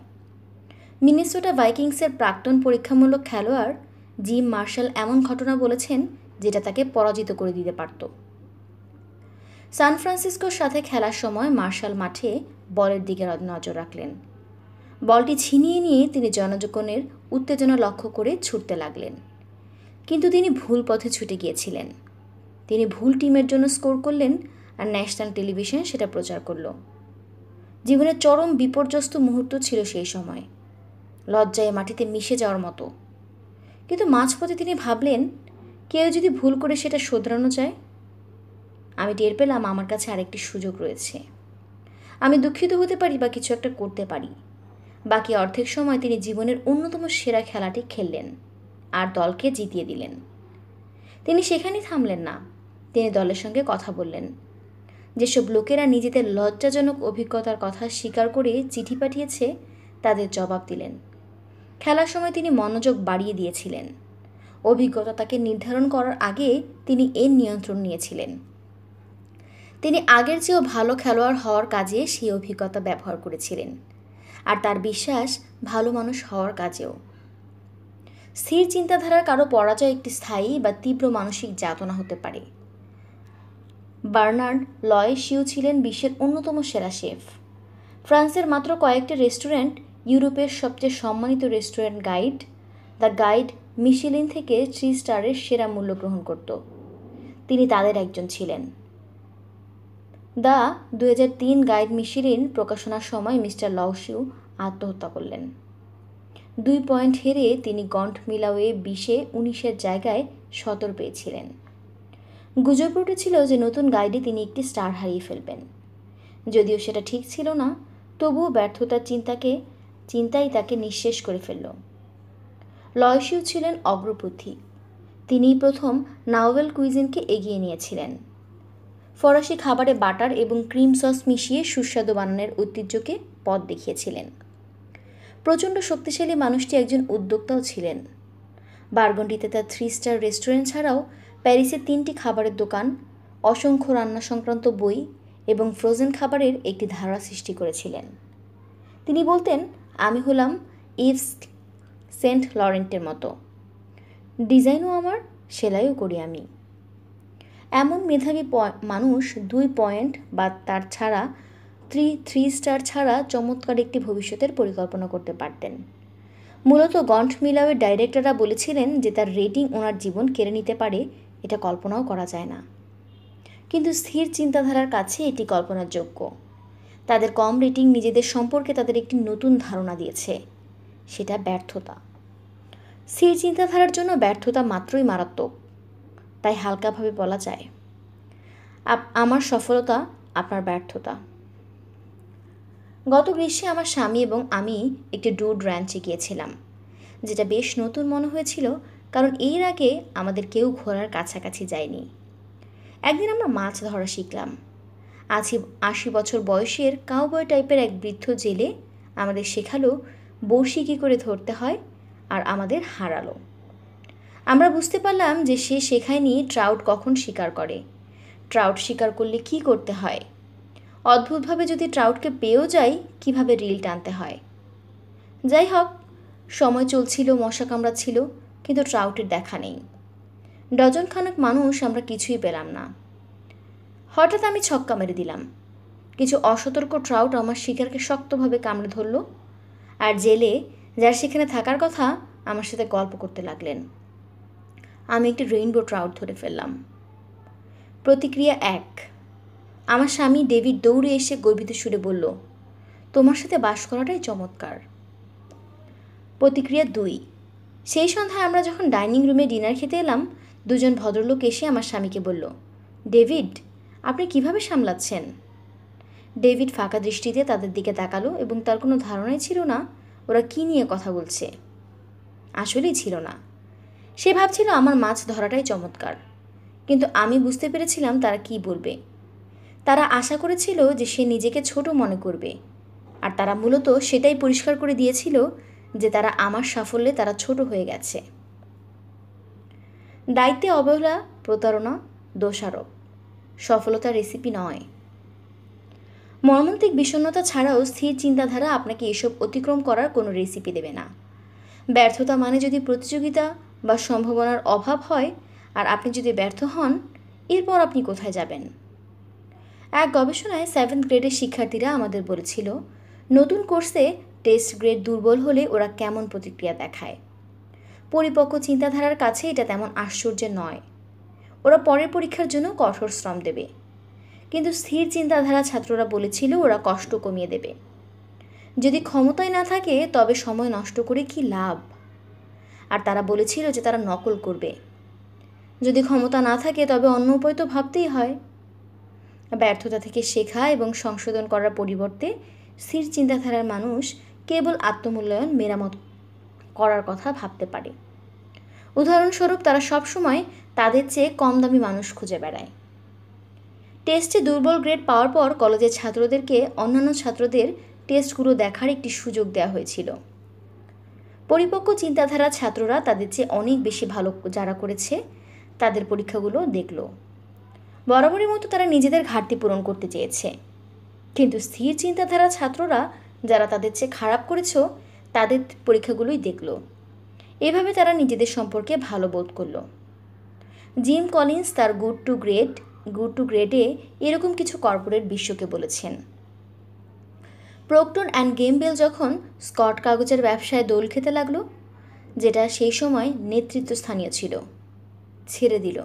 মিনেসোটা ভাইকিংসের প্রাক্তন পরীক্ষামূলক খেলোয়াড় জিম মার্শাল এমন ঘটনা বলেছেন যেটা তাকে পরাজিত করে দিতে পারত। সান ফ্রান্সিসকোর সাথে খেলার সময় মার্শাল মাঠে বলের দিকে নজর রাখলেন। বলটি ছিনিয়ে নিয়ে তিনি জনগণের উত্তেজনা লক্ষ্য করে ছুটতে লাগলেন, কিন্তু তিনি ভুল পথে ছুটে গিয়েছিলেন। তিনি ভুল টিমের জন্য স্কোর করলেন, আর ন্যাশনাল টেলিভিশন সেটা প্রচার করল। জীবনের চরম বিপর্যস্ত মুহূর্ত ছিল সেই সময়, লজ্জায় মাটিতে মিশে যাওয়ার মতো। কিন্তু মাঝপথে তিনি ভাবলেন, কেউ যদি ভুল করে সেটা শোধরানো যায়। আমি টের পেলাম আমার কাছে আরেকটি সুযোগ রয়েছে। আমি দুঃখিত হতে পারি বা কিছু একটা করতে পারি। বাকি অর্ধেক সময় তিনি জীবনের অন্যতম সেরা খেলাটি খেললেন আর দলকে জিতিয়ে দিলেন। তিনি সেখানেই থামলেন না, তিনি দলের সঙ্গে কথা বললেন। যেসব লোকেরা নিজেদের লজ্জাজনক অভিজ্ঞতার কথা স্বীকার করে চিঠি পাঠিয়েছে তাদের জবাব দিলেন। খেলার সময় তিনি মনোযোগ বাড়িয়ে দিয়েছিলেন। অভিজ্ঞতা তাকে নির্ধারণ করার আগে তিনি এর নিয়ন্ত্রণ নিয়েছিলেন। তিনি আগের চেয়েও ভালো খেলোয়াড় হওয়ার কাজে সেই অভিজ্ঞতা ব্যবহার করেছিলেন, আর তার বিশ্বাস ভালো মানুষ হওয়ার কাজেও। স্থির চিন্তাধারার কারো পরাজয় একটি স্থায়ী বা তীব্র মানসিক যাতনা হতে পারে। বার্নার্ড লয় শিউ ছিলেন বিশ্বের অন্যতম সেরা শেফ। ফ্রান্সের মাত্র কয়েকটি রেস্টুরেন্ট ইউরোপের সবচেয়ে সম্মানিত restaurant guide the guide Michelin থেকে 3 স্টারের সেরা মূল্য গ্রহণ করত। তিনি তাদের একজন ছিলেন। দ্য 2003 গাইড মিশেলিন প্রকাশনার সময় মিস্টার লাওশিউ আত্মহত্যা করলেন। 2 পয়েন্ট হেরে তিনি গন্ট মিলাওয়ে 20-এ 19-এর জায়গায় 17 পেয়েছিলেন। গুজব উঠেছিল যে নতুন গাইডে তিনি একটি স্টার হারিয়ে ফেলবেন। যদিও সেটা ঠিক ছিল না, তবুও ব্যর্থতার চিন্তাই তাকে নিঃশেষ করে ফেলল। লয়শিউ ছিলেন অগ্রপথী। তিনিই প্রথম নাওভেল কুইজিনকে এগিয়ে নিয়েছিলেন। ফরাসি খাবারে বাটার এবং ক্রিম সস মিশিয়ে সুস্বাদু বানানোর ঐতিহ্যকে পথ দেখিয়েছিলেন। প্রচণ্ড শক্তিশালী মানুষটি একজন উদ্যোক্তাও ছিলেন। বারগন্ডিতে তার 3 স্টার রেস্টুরেন্ট ছাড়াও প্যারিসে 3টি খাবারের দোকান, অসংখ্য রান্না সংক্রান্ত বই এবং ফ্রোজেন খাবারের একটি ধারা সৃষ্টি করেছিলেন। তিনি বলতেন, আমি হলাম ইভস সেন্ট লরেন্টের মতো। ডিজাইনও আমার, সেলাইও করি আমি। এমন মেধাবী মানুষ 2 পয়েন্ট বা তার ছাড়া 3 স্টার ছাড়া চমৎকার একটি ভবিষ্যতের পরিকল্পনা করতে পারতেন। মূলত গন্ট মিলাওয়ের ডাইরেক্টররা বলেছিলেন যে তার রেটিং ওনার জীবন কেড়ে নিতে পারে, এটা কল্পনাও করা যায় না। কিন্তু স্থির চিন্তাধারার কাছে এটি কল্পনার যোগ্য। তাদের কম রেটিং নিজেদের সম্পর্কে তাদের একটি নতুন ধারণা দিয়েছে, সেটা ব্যর্থতা। স্থির চিন্তাধারার জন্য ব্যর্থতা মাত্রই মারাত্মক। তাই হালকাভাবে বলা যায়, আমার সফলতা আপনার ব্যর্থতা। গত গ্রীষ্মে আমার স্বামী এবং আমি একটি ডুড র্যাঞ্চে গিয়েছিলাম, যেটা বেশ নতুন মনে হয়েছিল, কারণ এর আগে আমাদের কেউ ঘোরার কাছাকাছি যায়নি। একদিন আমরা মাছ ধরা শিখলাম। 80 বছর বয়সের কাউবয় টাইপের এক বৃদ্ধ জেলে আমাদের শেখালো বড়শি কী করে ধরতে হয়, আর আমাদের হারালো। আমরা বুঝতে পারলাম যে সে শেখায়নি ট্রাউট কখন শিকার করে, ট্রাউট শিকার করলে কি করতে হয়, অদ্ভুতভাবে যদি ট্রাউটকে পেয়েও যাই কিভাবে রিল টানতে হয়। যাই হোক, সময় চলছিল, মশা কামড়াচ্ছিল, কিন্তু ট্রাউটের দেখা নেই। ডজনখানেক মানুষ আমরা কিছুই পেলাম না। হঠাৎ আমি ছক্কা মেরে দিলাম। কিছু অসতর্ক ট্রাউট আমার শিকারকে শক্তভাবে কামড়ে ধরল, আর জেলে যার সেখানে থাকার কথা আমার সাথে গল্প করতে লাগলেন। আমি একটি রেইনবো ট্রাউট ধরে ফেললাম। প্রতিক্রিয়া 1। আমার স্বামী ডেভিড দৌড়ে এসে গর্বিত সুরে বলল, তোমার সাথে বাস করাটাই চমৎকার। প্রতিক্রিয়া 2। সেই সন্ধ্যায় আমরা যখন ডাইনিং রুমে ডিনার খেতে এলাম, দুজন ভদ্রলোক এসে আমার স্বামীকে বলল, ডেভিড, আপনি কিভাবে সামলাচ্ছেন? ডেভিড ফাঁকা দৃষ্টিতে তাদের দিকে তাকালো এবং তার কোনো ধারণাই ছিল না ওরা কী নিয়ে কথা বলছে। আসলেই ছিল না। সে ভাবছিল আমার মাছ ধরাটাই চমৎকার, কিন্তু আমি বুঝতে পেরেছিলাম তারা কি বলবে। তারা আশা করেছিল যে সে নিজেকে ছোট মনে করবে, আর তারা মূলত সেটাই পরিষ্কার করে দিয়েছিল যে তারা আমার সাফল্যে তারা ছোট হয়ে গেছে। দায়িত্বে অবহেলা, প্রতারণা, দোষারোপ সফলতার রেসিপি নয়। মর্মান্তিক বিষণ্ণতা ছাড়াও স্থির চিন্তাধারা আপনাকে এসব অতিক্রম করার কোনো রেসিপি দেবে না। ব্যর্থতা মানে যদি প্রতিযোগিতা বা সম্ভাবনার অভাব হয়, আর আপনি যদি ব্যর্থ হন, এরপর আপনি কোথায় যাবেন? এক গবেষণায় 7th গ্রেডের শিক্ষার্থীরা আমাদের বলেছিল, নতুন কোর্সে টেস্ট গ্রেড দুর্বল হলে ওরা কেমন প্রতিক্রিয়া দেখায়। পরিপক্ক চিন্তাধারার কাছে এটা তেমন আশ্চর্যের নয়। ওরা পরের পরীক্ষার জন্য কঠোর শ্রম দেবে। কিন্তু স্থির চিন্তাধারা ছাত্ররা বলেছিল ওরা কষ্ট কমিয়ে দেবে। যদি ক্ষমতায় না থাকে তবে সময় নষ্ট করে কি লাভ? আর তারা বলেছিল যে তারা নকল করবে। যদি ক্ষমতা না থাকে তবে অন্য উপায় তো ভাবতেই হয়। ব্যর্থতা থেকে শেখা এবং সংশোধন করার পরিবর্তে স্থির চিন্তাধারার মানুষ কেবল আত্মমূল্যায়ন মেরামত করার কথা ভাবতে পারে। উদাহরণস্বরূপ, তারা সবসময় তাদের চেয়ে কম দামি মানুষ খুঁজে বেড়ায়। টেস্টে দুর্বল গ্রেড পাওয়ার পর কলেজের ছাত্রদেরকে অন্যান্য ছাত্রদের টেস্টগুলো দেখার একটি সুযোগ দেওয়া হয়েছিল। পরিপক্ক চিন্তাধারার ছাত্ররা তাদের চেয়ে অনেক বেশি ভালো যারা করেছে তাদের পরীক্ষাগুলো দেখল। বরাবরের মতো তারা নিজেদের ঘাটতি পূরণ করতে চেয়েছে। কিন্তু স্থির চিন্তাধারার ছাত্ররা যারা তাদের চেয়ে খারাপ করেছ তাদের পরীক্ষাগুলোই দেখল। এভাবে তারা নিজেদের সম্পর্কে ভালো বোধ করল। জিম কলিন্স তার গুড টু গ্রেডে এরকম কিছু কর্পোরেট বিশ্বকে বলেছেন। প্রক্টর অ্যান্ড গেমবেল যখন স্কট কাগজের ব্যবসায় দোল খেতে লাগলো, যেটা সেই সময় নেতৃত্বস্থানীয় ছিল, ছেড়ে দিল।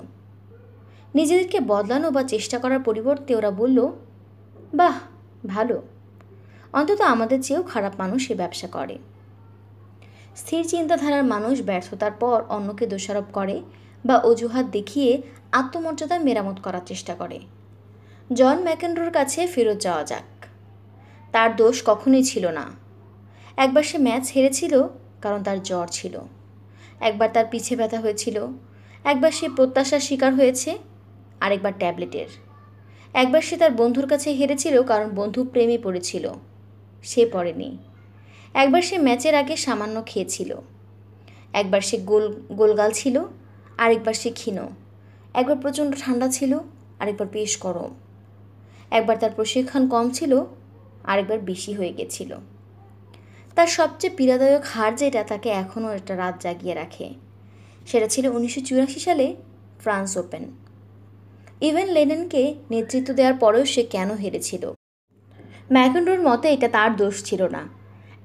নিজেদেরকে বদলানো বা চেষ্টা করার পরিবর্তে ওরা বলল, বাহ, ভালো, অন্তত আমাদের চেয়েও খারাপ মানুষ এ ব্যবসা করে। স্থির চিন্তাধারার মানুষ ব্যর্থতার পর অন্যকে দোষারোপ করে বা অজুহাত দেখিয়ে আত্মমর্যাদা মেরামত করার চেষ্টা করে। জন ম্যাকেনরোর কাছে ফেরত যাওয়া যাক। তার দোষ কখনোই ছিল না। একবার সে ম্যাচ হেরেছিল কারণ তার জ্বর ছিল, একবার তার পিছে ব্যথা হয়েছিল, একবার সে প্রত্যাশার শিকার হয়েছে, আরেকবার ট্যাবলেটের। একবার সে তার বন্ধুর কাছে হেরেছিল কারণ বন্ধু প্রেমে পড়েছিল, সে পড়েনি। একবার সে ম্যাচের আগে সামান্য খেয়েছিল, একবার সে গোলগাল ছিল, আরেকবার সে ক্ষীণ। একবার প্রচণ্ড ঠান্ডা ছিল, আরেকবার বেশ গরম। একবার তার প্রশিক্ষণ কম ছিল, আরেকবার বেশি হয়ে গেছিল। তার সবচেয়ে পীড়াদায়ক হার যেটা তাকে এখনও একটা রাত জাগিয়ে রাখে, সেটা ছিল 1984 সালে ফ্রান্স ওপেন। ইভেন লেনেনকে নেতৃত্ব দেওয়ার পরেও সে কেন হেরেছিল? ম্যাকেনরোর মতে এটা তার দোষ ছিল না।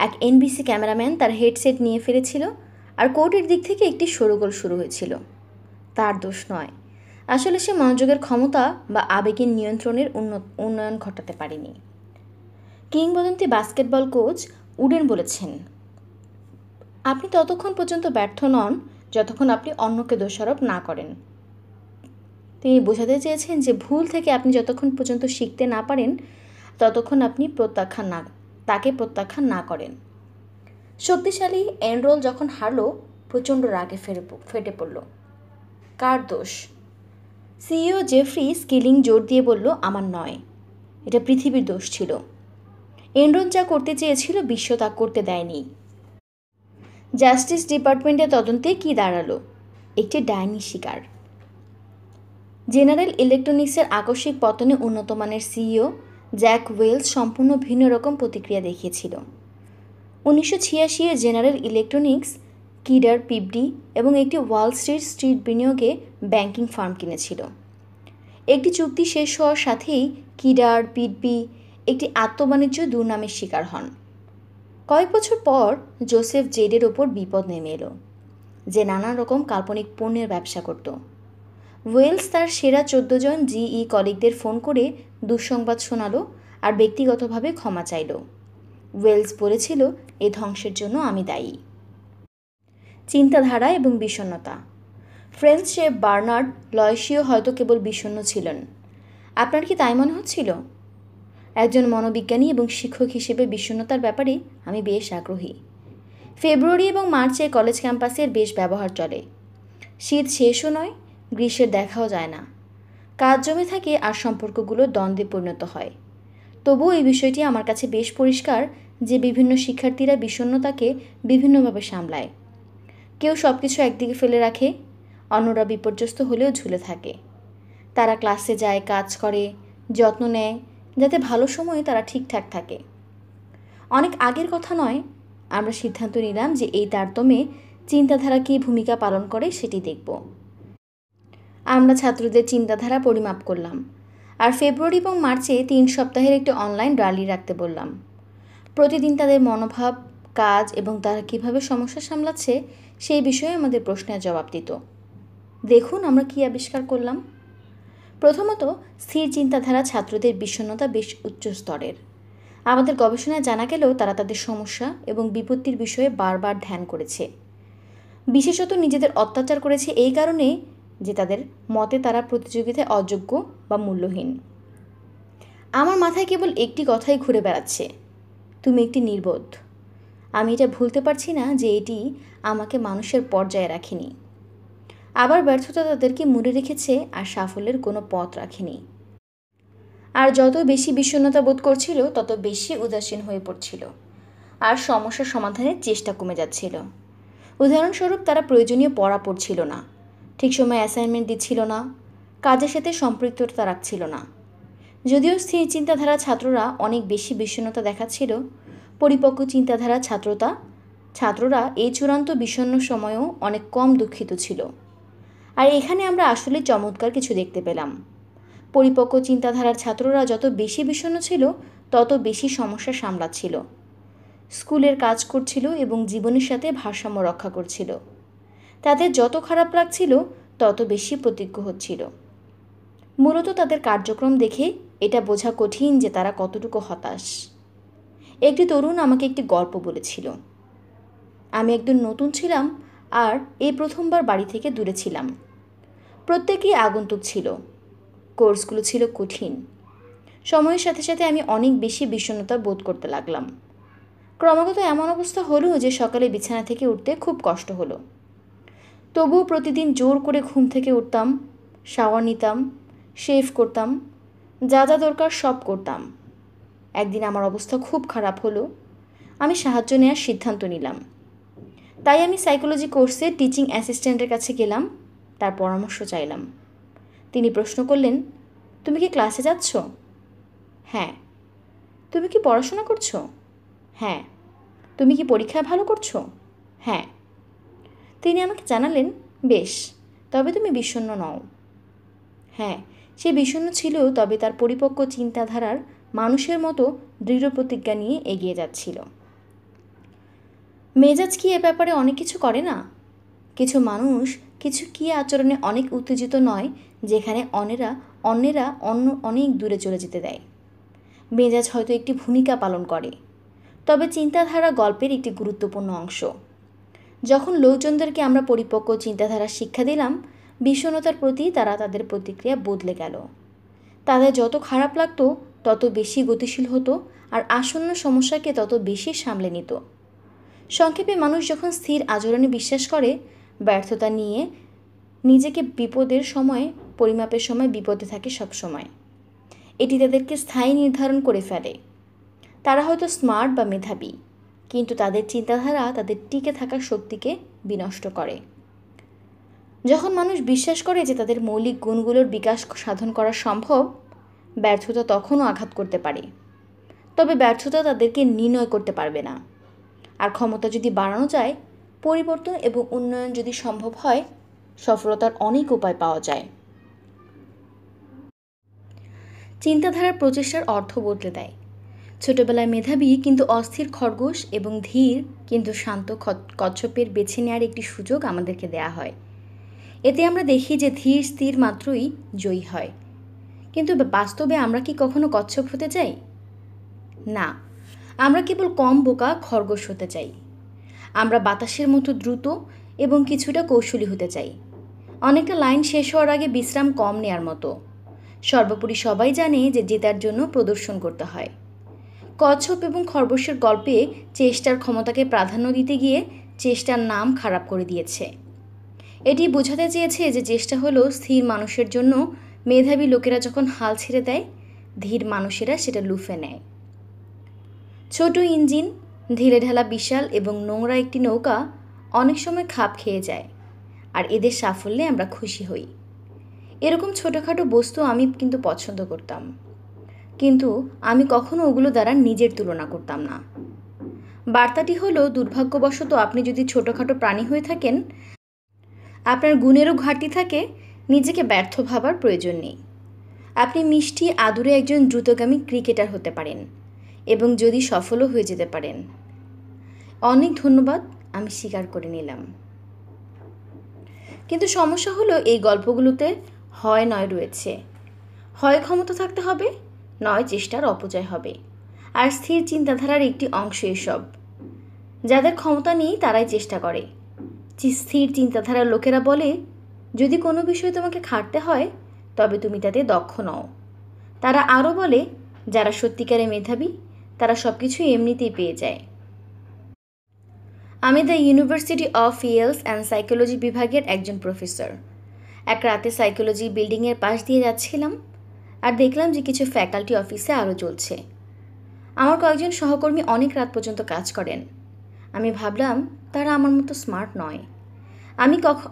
এক এনবিসি ক্যামেরাম্যান তার হেডসেট নিয়ে ফেলেছিল আর কোর্টের দিক থেকে একটি শোরগোল শুরু হয়েছিল। তার দোষ নয়। আসলে সে মনোযোগের ক্ষমতা বা আবেগের নিয়ন্ত্রণের উন্নয়ন ঘটাতে পারেনি। কিংবদন্তি বাস্কেটবল কোচ উডেন বলেছেন, আপনি ততক্ষণ পর্যন্ত ব্যর্থ নন যতক্ষণ আপনি অন্যকে দোষারোপ না করেন। তিনি বোঝাতে চেয়েছেন যে ভুল থেকে আপনি যতক্ষণ পর্যন্ত শিখতে না পারেন ততক্ষণ আপনি তাকে প্রত্যাখ্যান না করেন। শক্তিশালী এনরোল যখন হারল, প্রচণ্ড রাগে ফেটে পড়ল। কার দোষ? সিইও জেফ্রি স্কিলিং জোর দিয়ে বলল, আমার নয়, এটা পৃথিবীর দোষ ছিল। এনরোল যা করতে চেয়েছিল বিশ্ব তা করতে দেয়নি। জাস্টিস ডিপার্টমেন্টের তদন্তে কি দাঁড়ালো? একটি ডাইনি শিকার। জেনারেল ইলেকট্রনিক্সের আকস্মিক পতনে উন্নত মানের সিইও জ্যাক ওয়েলস সম্পূর্ণ ভিন্ন রকম প্রতিক্রিয়া দেখিয়েছিল। 1986 জেনারেল ইলেকট্রনিক্স কিডার পিবডি এবং একটি ওয়াল স্ট্রিট বিনিয়োগে ব্যাংকিং ফার্ম কিনেছিল। একটি চুক্তি শেষ হওয়ার সাথেই কিডার পিটবি একটি আত্মবাণিজ্য দুর্নামের শিকার হন। কয়েক বছর পর জোসেফ জেডের ওপর বিপদ নেমে এলো, যে নানা রকম কাল্পনিক পণ্যের ব্যবসা করত। ওয়েলস তার সেরা 14 জন জিই কলিগদের ফোন করে দুঃসংবাদ শোনালো আর ব্যক্তিগতভাবে ক্ষমা চাইল। ওয়েলস বলেছিল, এ ধ্বংসের জন্য আমি দায়ী। চিন্তাধারা এবং বিষণ্ণতা। ফ্রেঞ্চ শেফ বার্নার্ড লয়সিও হয়তো কেবল বিষণ্ণ ছিলেন। আপনার কি তাই মনে হচ্ছিল? একজন মনোবিজ্ঞানী এবং শিক্ষক হিসেবে বিষণ্ণতার ব্যাপারে আমি বেশ আগ্রহী। ফেব্রুয়ারি এবং মার্চে কলেজ ক্যাম্পাসের বেশ ব্যবহার চলে। শীত শেষও নয়, গ্রীষ্মের দেখাও যায় না। কাজ জমে থাকে আর সম্পর্কগুলো দ্বন্দ্বে পরিণত হয়। তবুও এই বিষয়টি আমার কাছে বেশ পরিষ্কার যে বিভিন্ন শিক্ষার্থীরা বিষণ্ণতাকে বিভিন্নভাবে সামলায়। কেউ সব কিছু একদিকে ফেলে রাখে, অন্যরা বিপর্যস্ত হলেও ঝুলে থাকে। তারা ক্লাসে যায়, কাজ করে, যত্ন নেয়, যাতে ভালো সময়ে তারা ঠিকঠাক থাকে। অনেক আগের কথা নয়, আমরা সিদ্ধান্ত নিলাম যে এই তারতম্যে চিন্তাধারা কী ভূমিকা পালন করে সেটি দেখব। আমরা ছাত্রদের চিন্তাধারা পরিমাপ করলাম আর ফেব্রুয়ারি এবং মার্চে 3 সপ্তাহের একটি অনলাইন র্যালি রাখতে বললাম। প্রতিদিন তাদের মনোভাব, কাজ এবং তারা কীভাবে সমস্যা সামলাচ্ছে সেই বিষয়ে আমাদের প্রশ্নের জবাব দিত। দেখুন আমরা কী আবিষ্কার করলাম। প্রথমত, স্থির চিন্তাধারা ছাত্রদের বিষণ্ণতা বেশ উচ্চ স্তরের। আমাদের গবেষণায় জানা গেলেও তারা তাদের সমস্যা এবং বিপত্তির বিষয়ে বারবার ধ্যান করেছে। বিশেষত নিজেদের অত্যাচার করেছে এই কারণে যে তাদের মতে তারা প্রতিযোগিতায় অযোগ্য বা মূল্যহীন। আমার মাথায় কেবল একটি কথাই ঘুরে বেড়াচ্ছে, তুমি একটি নির্বোধ। আমি এটা ভুলতে পারছি না যে এটি আমাকে মানুষের পর্যায়ে রাখেনি। আবার ব্যর্থতা তাদেরকে মুড়ে রেখেছে আর সাফল্যের কোনো পথ রাখেনি। আর যত বেশি বিষণ্ণতা বোধ করছিল তত বেশি উদাসীন হয়ে পড়ছিল আর সমস্যা সমাধানের চেষ্টা কমে যাচ্ছিল। উদাহরণস্বরূপ, তারা প্রয়োজনীয় পড়া পড়ছিল না, ঠিক সময় অ্যাসাইনমেন্ট দিচ্ছিল না, কাজের সাথে সম্পৃক্ততা রাখছিল না। যদিও স্থির চিন্তাধারা ছাত্ররা অনেক বেশি বিষণ্ণতা দেখাচ্ছিল, পরিপক্ক চিন্তাধারা ছাত্ররা এই চূড়ান্ত বিষণ্ণ সময়েও অনেক কম দুঃখিত ছিল। আর এখানে আমরা আসলে চমৎকার কিছু দেখতে পেলাম। পরিপক্ক চিন্তাধারার ছাত্ররা যত বেশি বিষণ্ণ ছিল তত বেশি সমস্যা সামলাচ্ছিল, স্কুলের কাজ করছিল এবং জীবনের সাথে ভারসাম্য রক্ষা করছিল। তাদের যত খারাপ লাগছিল তত বেশি প্রতিজ্ঞ হচ্ছিল। মূলত তাদের কার্যক্রম দেখে এটা বোঝা কঠিন যে তারা কতটুকু হতাশ। একটি তরুণ আমাকে একটি গল্প বলেছিল। আমি একদম নতুন ছিলাম আর এই প্রথমবার বাড়ি থেকে দূরে ছিলাম। প্রত্যেকেই আগন্তুক ছিল। কোর্সগুলো ছিল কঠিন। সময়ের সাথে সাথে আমি অনেক বেশি বিষণ্ণতা বোধ করতে লাগলাম। ক্রমাগত এমন অবস্থা হলো যে সকালে বিছানা থেকে উঠতে খুব কষ্ট হলো। তবুও প্রতিদিন জোর করে ঘুম থেকে উঠতাম, শাওয়ার নিতাম, শেভ করতাম, যা যা দরকার সব করতাম। একদিন আমার অবস্থা খুব খারাপ হলো। আমি সাহায্য নেওয়ার সিদ্ধান্ত নিলাম। তাই আমি সাইকোলজি কোর্সে টিচিং অ্যাসিস্ট্যান্টের কাছে গেলাম, তার পরামর্শ চাইলাম। তিনি প্রশ্ন করলেন, তুমি কি ক্লাসে যাচ্ছ? হ্যাঁ। তুমি কি পড়াশোনা করছো? হ্যাঁ। তুমি কি পরীক্ষায় ভালো করছো? হ্যাঁ। তিনি আমাকে জানালেন, বেশ, তবে তুমি বিষণ্ণ নও। হ্যাঁ, সে বিষণ্ণ ছিল, তবে তার পরিপক্ক চিন্তাধারার মানুষের মতো দৃঢ় প্রতিজ্ঞা নিয়ে এগিয়ে যাচ্ছিল। মেজাজ কি এ ব্যাপারে অনেক কিছু করে না? কিছু মানুষ কিছু কি আচরণে অনেক উত্তেজিত নয় যেখানে অন্যেরা অনেক দূরে চলে যেতে দেয়। মেজাজ হয়তো একটি ভূমিকা পালন করে, তবে চিন্তাধারা গল্পের একটি গুরুত্বপূর্ণ অংশ। যখন লোকজনদেরকে আমরা পরিপক্ক চিন্তাধারা শিক্ষা দিলাম, বিষণ্ণতার প্রতি তারা তাদের প্রতিক্রিয়া বদলে গেল। তাদের যত খারাপ লাগতো তত বেশি গতিশীল হতো আর আসন্ন সমস্যাকে তত বেশি সামলে নিত। সংক্ষেপে, মানুষ যখন স্থির আচরণে বিশ্বাস করে, ব্যর্থতা নিয়ে নিজেকে পরিমাপের সময় বিপদে থাকে সব সময়। এটি তাদেরকে স্থায়ী নির্ধারণ করে ফেলে। তারা হয়তো স্মার্ট বা মেধাবী, কিন্তু তাদের চিন্তাধারা তাদের টিকে থাকার শক্তিকে বিনষ্ট করে। যখন মানুষ বিশ্বাস করে যে তাদের মৌলিক গুণগুলোর বিকাশ সাধন করা সম্ভব, ব্যর্থতা তখনও আঘাত করতে পারে, তবে ব্যর্থতা তাদেরকে নির্ণয় করতে পারবে না। আর ক্ষমতা যদি বাড়ানো যায়, পরিবর্তন এবং উন্নয়ন যদি সম্ভব হয়, সফলতার অনেক উপায় পাওয়া যায়। চিন্তাধারার প্রচেষ্টার অর্থ বদলে দেয়। ছোটবেলায় মেধাবী কিন্তু অস্থির খরগোশ এবং ধীর কিন্তু শান্ত কচ্ছপের বেছে নেওয়ার একটি সুযোগ আমাদেরকে দেয়া হয়। এতে আমরা দেখি যে ধীর স্থির মাত্রই জয়ী হয়। কিন্তু বাস্তবে আমরা কি কখনো কচ্ছপ হতে চাই? না, আমরা কেবল কম বোকা খরগোশ হতে চাই। আমরা বাতাসের মতো দ্রুত এবং কিছুটা কৌশলী হতে চাই। অনেকটা লাইন শেষ হওয়ার আগে বিশ্রাম কম নেয়ার মতো। সর্বোপরি সবাই জানে যে জেতার জন্য প্রদর্শন করতে হয়। কচ্ছপ এবং খরগোশের গল্পে চেষ্টার ক্ষমতাকে প্রাধান্য দিতে গিয়ে চেষ্টার নাম খারাপ করে দিয়েছে। এটি বোঝাতে চেয়েছে যে চেষ্টা হলো স্থির মানুষের জন্য, মেধাবী লোকেরা যখন হাল ছেড়ে দেয়, ধীর মানুষেরা সেটা লুফে নেয়। ছোট ইঞ্জিন, ঢিলে ঢালা বিশাল এবং নোংরা একটি নৌকা অনেক সময় খাপ খেয়ে যায়, আর এদের সাফল্যে আমরা খুশি হই। এরকম ছোটোখাটো বস্তু আমি কিন্তু পছন্দ করতাম, কিন্তু আমি কখনো ওগুলো দ্বারা নিজের তুলনা করতাম না। বার্তাটি হলো, দুর্ভাগ্যবশত আপনি যদি ছোটোখাটো প্রাণী হয়ে থাকেন, আপনার গুণেরও ঘাটতি থাকে, নিজেকে ব্যর্থ ভাবার প্রয়োজন নেই। আপনি মিষ্টি আদুরে একজন দ্রুতগামী ক্রিকেটার হতে পারেন এবং যদি সফলও হয়ে যেতে পারেন। অনেক ধন্যবাদ, আমি স্বীকার করে নিলাম। কিন্তু সমস্যা হলো এই গল্পগুলোতে হয় নয় রয়েছে। হয় ক্ষমতা থাকতে হবে, নয় চেষ্টার অপচয় হবে। আর স্থির চিন্তাধারার একটি অংশ এসব। যাদের ক্ষমতা নেই তারাই চেষ্টা করে। স্থির চিন্তাধারার লোকেরা বলে, যদি কোনো বিষয়ে তোমাকে খাটতে হয় তবে তুমি তাতে দক্ষ নও। তারা আরও বলে, যারা সত্যিকারে মেধাবী তারা সব কিছু এমনিতেই পেয়ে যায়। আমি the university of else and psychology বিভাগের একজন প্রফেসর। এক রাতে সাইকোলজি বিল্ডিংয়ের পাশ দিয়ে যাচ্ছিলাম আর দেখলাম যে কিছু ফ্যাকাল্টি অফিসে আলো জ্বলছে। আমার কয়েকজন সহকর্মী অনেক রাত পর্যন্ত কাজ করেন। আমি ভাবলাম তারা আমার মতো স্মার্ট নয়।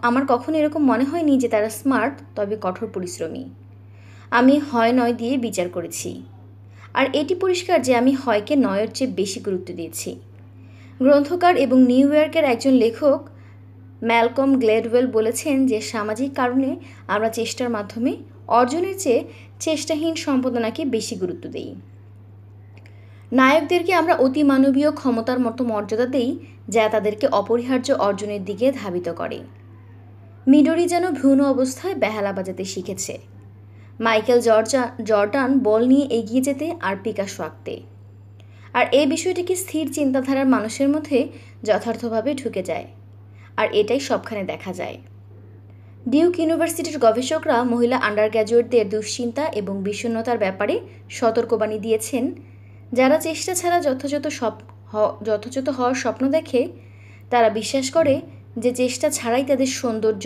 আমার কখনো এরকম মনে হয়নি যে তারা স্মার্ট, তবে কঠোর পরিশ্রমী। আমি হয় নয় দিয়ে বিচার করেছি, আর এটি পরিষ্কার যে আমি হয়কে নয়ের চেয়ে বেশি গুরুত্ব দিয়েছি। গ্রন্থকার এবং নিউ ইয়র্কের একজন লেখক ম্যালকম গ্ল্যাডওয়েল বলেছেন যে সামাজিক কারণে আমরা চেষ্টার মাধ্যমে অর্জনের চেয়ে চেষ্টাহীন সম্পাদনাকে বেশি গুরুত্ব দিই। নায়কদেরকে আমরা অতিমানবীয় ক্ষমতার মতো মর্যাদা দেই, যা তাদেরকে অপরিহার্য অর্জনের দিকে ধাবিত করে। মিডোরি যেন ভ্রূণ অবস্থায় বেহালা বাজাতে শিখেছে, মাইকেল জর্ডান বল নিয়ে এগিয়ে যেতে আর পিকাসো আঁকতে। আর এই বিষয়টিকে স্থির চিন্তাধারার মানুষের মধ্যে যথার্থভাবে ঢুকে যায়, আর এটাই সবখানে দেখা যায়। ডিউক ইউনিভার্সিটির গবেষকরা মহিলা আন্ডার গ্র্যাজুয়েটদের দুশ্চিন্তা এবং বিষণ্ণতার ব্যাপারে সতর্কবাণী দিয়েছেন। যারা চেষ্টা ছাড়া যথাযথ হওয়ার স্বপ্ন দেখে, তারা বিশ্বাস করে যে চেষ্টা ছাড়াই তাদের সৌন্দর্য,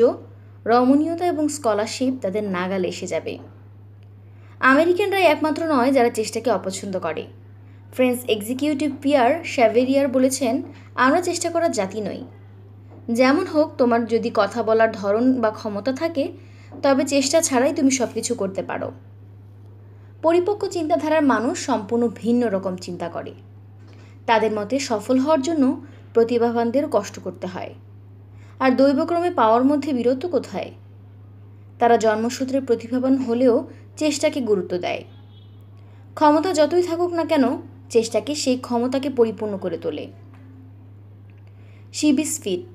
রমণীয়তা এবং স্কলারশিপ তাদের নাগালে এসে যাবে। আমেরিকানরাই একমাত্র নয় যারা চেষ্টাকে অপছন্দ করে। ফ্রেঞ্চ এক্সিকিউটিভ পিয়ার শ্যাভেরিয়ার বলেছেন, আমরা চেষ্টা করার জাতি নই। যেমন হোক, তোমার যদি কথা বলার ধরন বা ক্ষমতা থাকে, তবে চেষ্টা ছাড়াই তুমি সব কিছু করতে পারো। পরিপক্ক চিন্তাধারার মানুষ সম্পূর্ণ ভিন্ন রকম চিন্তা করে। তাদের মতে সফল হওয়ার জন্য প্রতিভাবানদের কষ্ট করতে হয়, আর দৈবক্রমে পাওয়ার মধ্যে বীরত্ব কোথায়? তারা জন্মসূত্রে প্রতিভাবান হলেও চেষ্টাকে গুরুত্ব দেয়। ক্ষমতা যতই থাকুক না কেন, চেষ্টাকে সেই ক্ষমতাকে পরিপূর্ণ করে তোলে। সিবিস ফিট।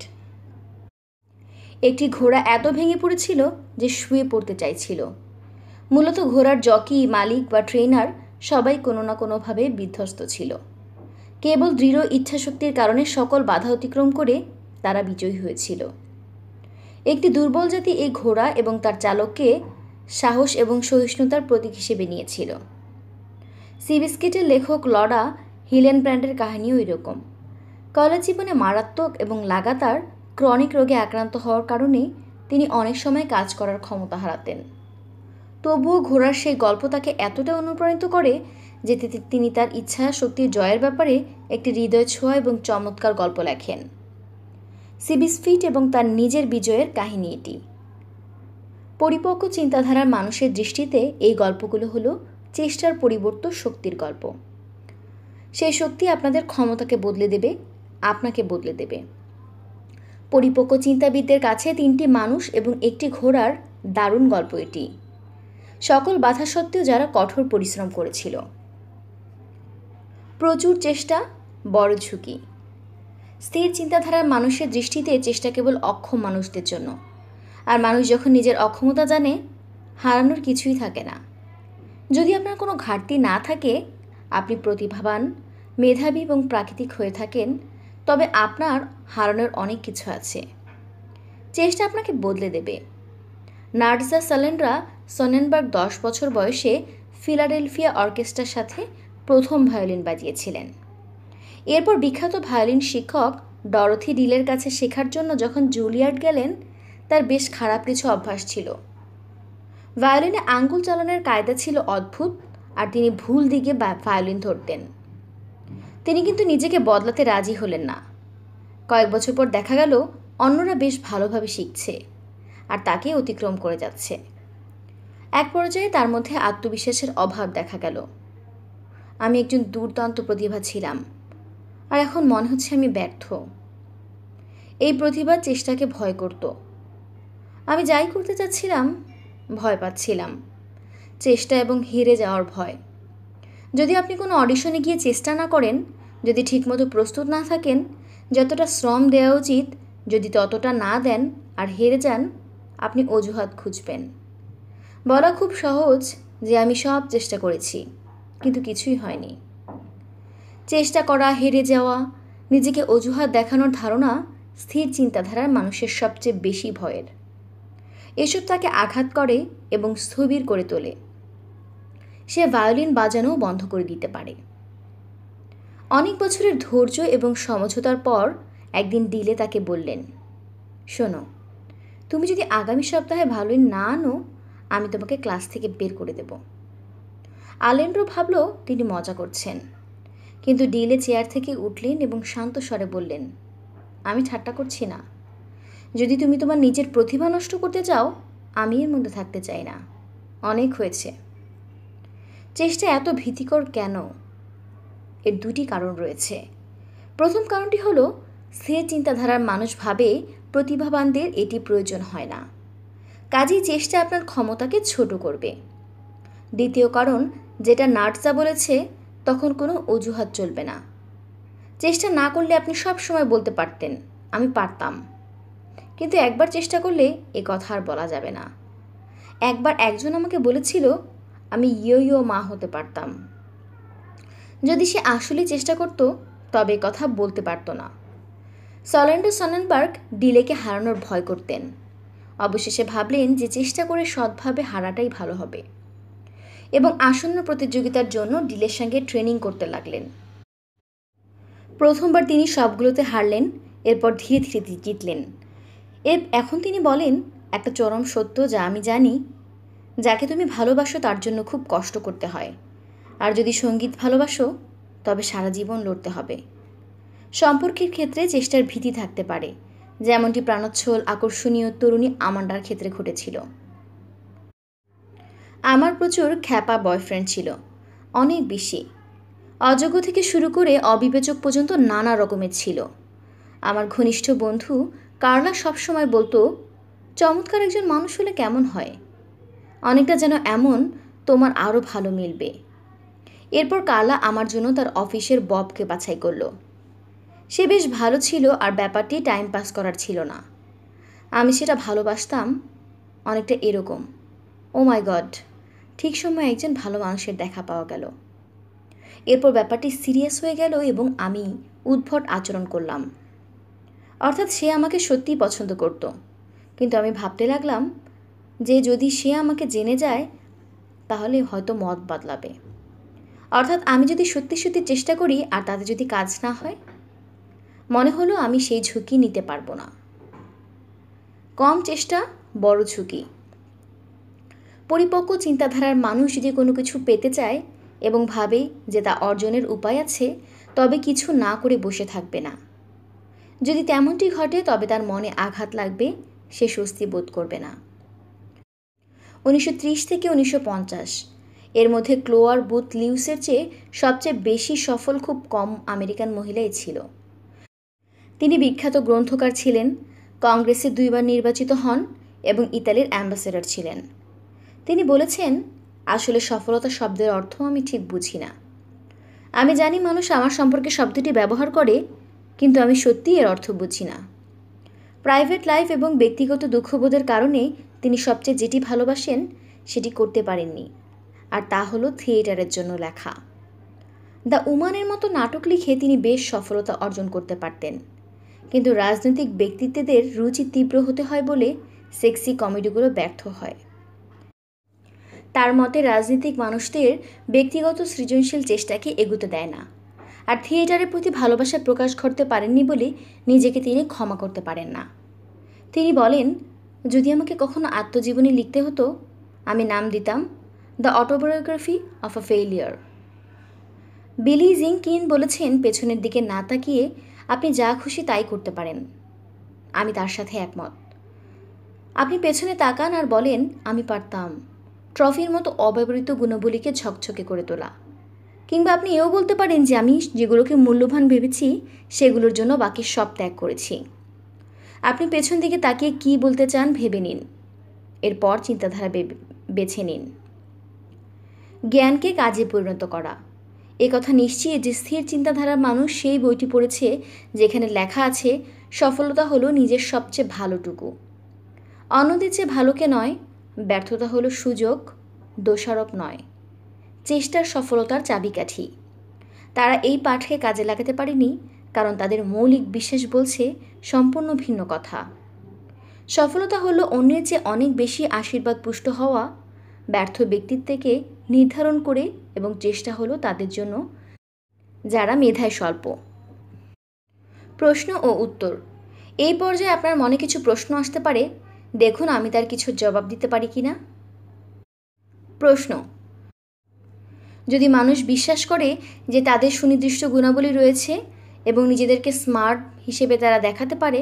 একটি ঘোড়া এত ভেঙে পড়েছিল যে শুয়ে পড়তে চাইছিল। মূলত ঘোড়ার জকি, মালিক বা ট্রেনার সবাই কোনো না কোনোভাবে বিধ্বস্ত ছিল। কেবল দৃঢ় ইচ্ছাশক্তির কারণে সকল বাধা অতিক্রম করে তারা বিজয়ী হয়েছিল। একটি দুর্বল জাতি এই ঘোড়া এবং তার চালককে সাহস এবং সহিষ্ণুতার প্রতীক হিসেবে নিয়েছিল। সিবিস্কিটের লেখক লরা হিলেনব্র্যান্ডের কাহিনীও এরকম। কলেজ জীবনে মারাত্মক এবং লাগাতার ক্রনিক রোগে আক্রান্ত হওয়ার কারণে তিনি অনেক সময় কাজ করার ক্ষমতা হারাতেন। তবুও ঘোড়ার সেই গল্প তাকে এতটা অনুপ্রাণিত করে যে তিনি তার ইচ্ছা শক্তির জয়ের ব্যাপারে একটি হৃদয় ছোঁয়া এবং চমৎকার গল্প লেখেন। সিবিস ফিট এবং তার নিজের বিজয়ের কাহিনী এটি। পরিপক্ক চিন্তাধারার মানুষের দৃষ্টিতে এই গল্পগুলো হলো চেষ্টার পরিবর্তন শক্তির গল্প। সেই শক্তি আপনাদের ক্ষমতাকে বদলে দেবে, আপনাকে বদলে দেবে। পরিপক্ক চিন্তাবিদদের কাছে 3টি মানুষ এবং একটি ঘোড়ার দারুণ গল্প এটি। সকল বাধা সত্ত্বেও যারা কঠোর পরিশ্রম করেছিল। প্রচুর চেষ্টা, বড় ঝুঁকি। স্থির চিন্তাধারার মানুষের দৃষ্টিতে চেষ্টা কেবল অক্ষম মানুষদের জন্য। আর মানুষ যখন নিজের অক্ষমতা জানে, হারানোর কিছুই থাকে না। যদি আপনার কোনো ঘাটতি না থাকে, আপনি প্রতিভাবান, মেধাবী এবং প্রাকৃতিক হয়ে থাকেন, তবে আপনার হারানোর অনেক কিছু আছে। চেষ্টা আপনাকে বদলে দেবে। নার্জা সালেনরা সনেনবার্গ 10 বছর বয়সে ফিলাডেলফিয়া অর্কেস্ট্রার সাথে প্রথম ভায়োলিন বাজিয়েছিলেন। এরপর বিখ্যাত ভায়োলিন শিক্ষক ডরোথি ডিলের কাছে শেখার জন্য যখন জুলিয়ার্ড গেলেন, তার বেশ খারাপ কিছু অভ্যাস ছিল। ভায়োলিনে আঙ্গুল চালানোর কায়দা ছিল অদ্ভুত, আর তিনি ভুল দিকে ভায়োলিন ধরতেন। তিনি কিন্তু নিজেকে বদলাতে রাজি হলেন না। কয়েক বছর পর দেখা গেল অন্যরা বেশ ভালোভাবে শিখছে, আর তাকে অতিক্রম করে যাচ্ছে। এক পর্যায়ে তার মধ্যে আত্মবিশ্বাসের অভাব দেখা গেল। আমি একজন দুর্দান্ত প্রতিভা ছিলাম, আর এখন মনে হচ্ছে আমি ব্যর্থ। এই প্রতিভা চেষ্টাকে ভয় করত। আমি যাই করতে চাচ্ছিলাম, ভয় পাচ্ছিলাম। চেষ্টা এবং হেরে যাওয়ার ভয়। যদি আপনি কোনো অডিশনে গিয়ে চেষ্টা না করেন, যদি ঠিকমতো প্রস্তুত না থাকেন, যতটা শ্রম দেওয়া উচিত যদি ততটা না দেন আর হেরে যান, আপনি অজুহাত খুঁজবেন। বলা খুব সহজ যে আমি সব চেষ্টা করেছি, কিন্তু কিছুই হয়নি। চেষ্টা করা, হেরে যাওয়া, নিজেকে অজুহাত দেখানোর ধারণা স্থির চিন্তাধারার মানুষের সবচেয়ে বেশি ভয়ের। এসব তাকে আঘাত করে এবং স্থবির করে তোলে। সে ভায়োলিন বাজানোও বন্ধ করে দিতে পারে। অনেক বছরের ধৈর্য এবং সমঝোতার পর একদিন ডিলে তাকে বললেন, শোনো, তুমি যদি আগামী সপ্তাহে ভায়োলিন না আনো, আমি তোমাকে ক্লাস থেকে বের করে দেব। আলেন্ড্রো ভাবল তিনি মজা করছেন, কিন্তু ডিলে চেয়ার থেকে উঠলেন এবং শান্ত স্বরে বললেন, আমি ঠাট্টা করছি না। যদি তুমি তোমার নিজের প্রতিভা নষ্ট করতে চাও, আমি এর মধ্যে থাকতে চাই না। অনেক হয়েছে। চেষ্টা এত ভীতিকর কেন? এর দুটি কারণ রয়েছে। প্রথম কারণটি হলো, স্থির চিন্তাধারার মানুষ ভাবে প্রতিভাবানদের এটি প্রয়োজন হয় না, কাজেই চেষ্টা আপনার ক্ষমতাকে ছোট করবে। দ্বিতীয় কারণ, যেটা নার্জা বলেছে, তখন কোনো অজুহাত চলবে না। চেষ্টা না করলে আপনি সব সময় বলতে পারতেন, আমি পারতাম। কিন্তু একবার চেষ্টা করলে এ কথা আর বলা যাবে না। একবার একজন আমাকে বলেছিল, আমি ইয়ো মা হতে পারতাম। যদি সে আসলে চেষ্টা করত, তবে কথা বলতে পারত না। সনেনবার্গ ডিলেকে হারানোর ভয় করতেন। অবশেষে ভাবলেন যে চেষ্টা করে সৎভাবে হারাটাই ভালো হবে, এবং আসন্ন প্রতিযোগিতার জন্য ডিলের সঙ্গে ট্রেনিং করতে লাগলেন। প্রথমবার তিনি সবগুলোতে হারলেন, এরপর ধীরে ধীরে জিতলেন। এখন তিনি বলেন, একটা চরম সত্য যা আমি জানি, যাকে তুমি ভালোবাসো তার জন্য খুব কষ্ট করতে হয়। আর যদি সঙ্গীত ভালোবাসো, তবে সারা জীবন লড়তে হবে। সম্পর্কের ক্ষেত্রে চেষ্টার ভীতি থাকতে পারে, যেমনটি প্রাণোচ্ছল আকর্ষণীয় তরুণী আমান্ডার ক্ষেত্রে ঘটেছিল। আমার প্রচুর খ্যাপা বয়ফ্রেন্ড ছিল, অনেক বেশি। অযোগ্য থেকে শুরু করে অবিবেচক পর্যন্ত নানা রকমের ছিল। আমার ঘনিষ্ঠ বন্ধু কার্লা সবসময় বলতো, চমৎকার একজন মানুষ হলে কেমন হয়, অনেকটা যেন এমন তোমার আরও ভালো মিলবে। এরপর কার্লা আমার জন্য তার অফিসের ববকে বাছাই করলো। সে বেশ ভালো ছিল, আর ব্যাপারটি টাইম পাস করার ছিল না। আমি সেটা ভালোবাসতাম অনেকটা এরকম, ও মাই গড, ঠিক সময় একজন ভালো মানুষের দেখা পাওয়া গেল। এরপর ব্যাপারটি সিরিয়াস হয়ে গেল এবং আমি উদ্ভট আচরণ করলাম। অর্থাৎ সে আমাকে সত্যিই পছন্দ করত, কিন্তু আমি ভাবতে লাগলাম যে যদি সে আমাকে জেনে যায়, তাহলে হয়তো মত বদলাবে। অর্থাৎ আমি যদি সত্যি সত্যি চেষ্টা করি আর তাতে যদি কাজ না হয়, মনে হলো আমি সেই ঝুঁকি নিতে পারবো না। কম চেষ্টা, বড় ঝুঁকি। পরিপক্ক চিন্তাধারার মানুষ যদি কোনো কিছু পেতে চায় এবং ভাবে যে তা অর্জনের উপায় আছে, তবে কিছু না করে বসে থাকবে না। যদি তেমনটি ঘটে, তবে তার মনে আঘাত লাগবে, সে স্বস্তি বোধ করবে না। 1930 থেকে 1950 এর মধ্যে ক্লোয়ার বুথ লিউসের চেয়ে সবচেয়ে বেশি সফল খুব কম আমেরিকান মহিলাই ছিল। তিনি বিখ্যাত গ্রন্থকার ছিলেন, কংগ্রেসে 2 বার নির্বাচিত হন এবং ইতালির অ্যাম্বাসেডর ছিলেন। তিনি বলেছেন, আসলে সফলতা শব্দের অর্থ আমি ঠিক বুঝি না। আমি জানি মানুষ আমার সম্পর্কে শব্দটি ব্যবহার করে, কিন্তু আমি সত্যিই এর অর্থ বুঝি না। প্রাইভেট লাইফ এবং ব্যক্তিগত দুঃখবোধের কারণে তিনি সবচেয়ে যেটি ভালোবাসেন সেটি করতে পারেননি, আর তা হলো থিয়েটারের জন্য লেখা। দ্য উমানের মতো নাটক লিখে তিনি বেশ সফলতা অর্জন করতে পারতেন, কিন্তু রাজনৈতিক ব্যক্তিত্বদের রুচি তীব্র হতে হয় বলে সেক্সি কমেডিগুলো ব্যর্থ হয়। তার মতে রাজনৈতিক মানুষদের ব্যক্তিগত সৃজনশীল চেষ্টাকে এগোতে দেয় না, আর থিয়েটারের প্রতি ভালোবাসা প্রকাশ করতে পারেননি বলে নিজেকে তিনি ক্ষমা করতে পারেন না। তিনি বলেন, যদি আমাকে কখনো আত্মজীবনী লিখতে হতো, আমি নাম দিতাম the autobiography of a failure. বিলি জিংকিন বলেছেন, পেছনের দিকে না তাকিয়ে আপনি যা খুশি তাই করতে পারেন। আমি তার সাথে একমত। আপনি পেছনে তাকান আর বলেন, আমি পারতাম। ট্রফির মতো অব্যবহৃত গুণাবলীকে ঝকঝকে করে তোলা। কিংবা আপনি এও বলতে পারেন যে আমি যেগুলোকে মূল্যবান ভেবেছি সেগুলোর জন্য বাকি সব ত্যাগ করেছি। আপনি পেছন দিকে তাকিয়ে কী বলতে চান ভেবে নিন, এরপর চিন্তাধারা বেছে নিন। জ্ঞানকে কাজে পরিণত করা। এ কথা নিশ্চিত যে স্থির চিন্তাধারার মানুষ সেই বইটি পড়েছে যেখানে লেখা আছে, সফলতা হলো নিজের সবচেয়ে ভালোটুকু, অন্যদের চেয়ে ভালোকে নয়। ব্যর্থতা হলো সুযোগ, দোষারোপ নয়, চেষ্টার সফলতার চাবিকাঠি। তারা এই পাঠকে কাজে লাগাতে পারেনি কারণ তাদের মৌলিক বিশ্বাস বলছে সম্পূর্ণ ভিন্ন কথা। সফলতা হলো অন্যের চেয়ে অনেক বেশি আশীর্বাদ পুষ্ট হওয়া, ব্যর্থ ব্যক্তিত্বকে নির্ধারণ করে, এবং চেষ্টা হলো তাদের জন্য যারা মেধায় স্বল্প। প্রশ্ন ও উত্তর। এই পর্যায়ে আপনার মনে কিছু প্রশ্ন আসতে পারে, দেখুন আমি তার কিছু জবাব দিতে পারি কিনা। প্রশ্ন: যদি মানুষ বিশ্বাস করে যে তাদের সুনির্দিষ্ট গুণাবলী রয়েছে এবং নিজেদেরকে স্মার্ট হিসেবে তারা দেখাতে পারে,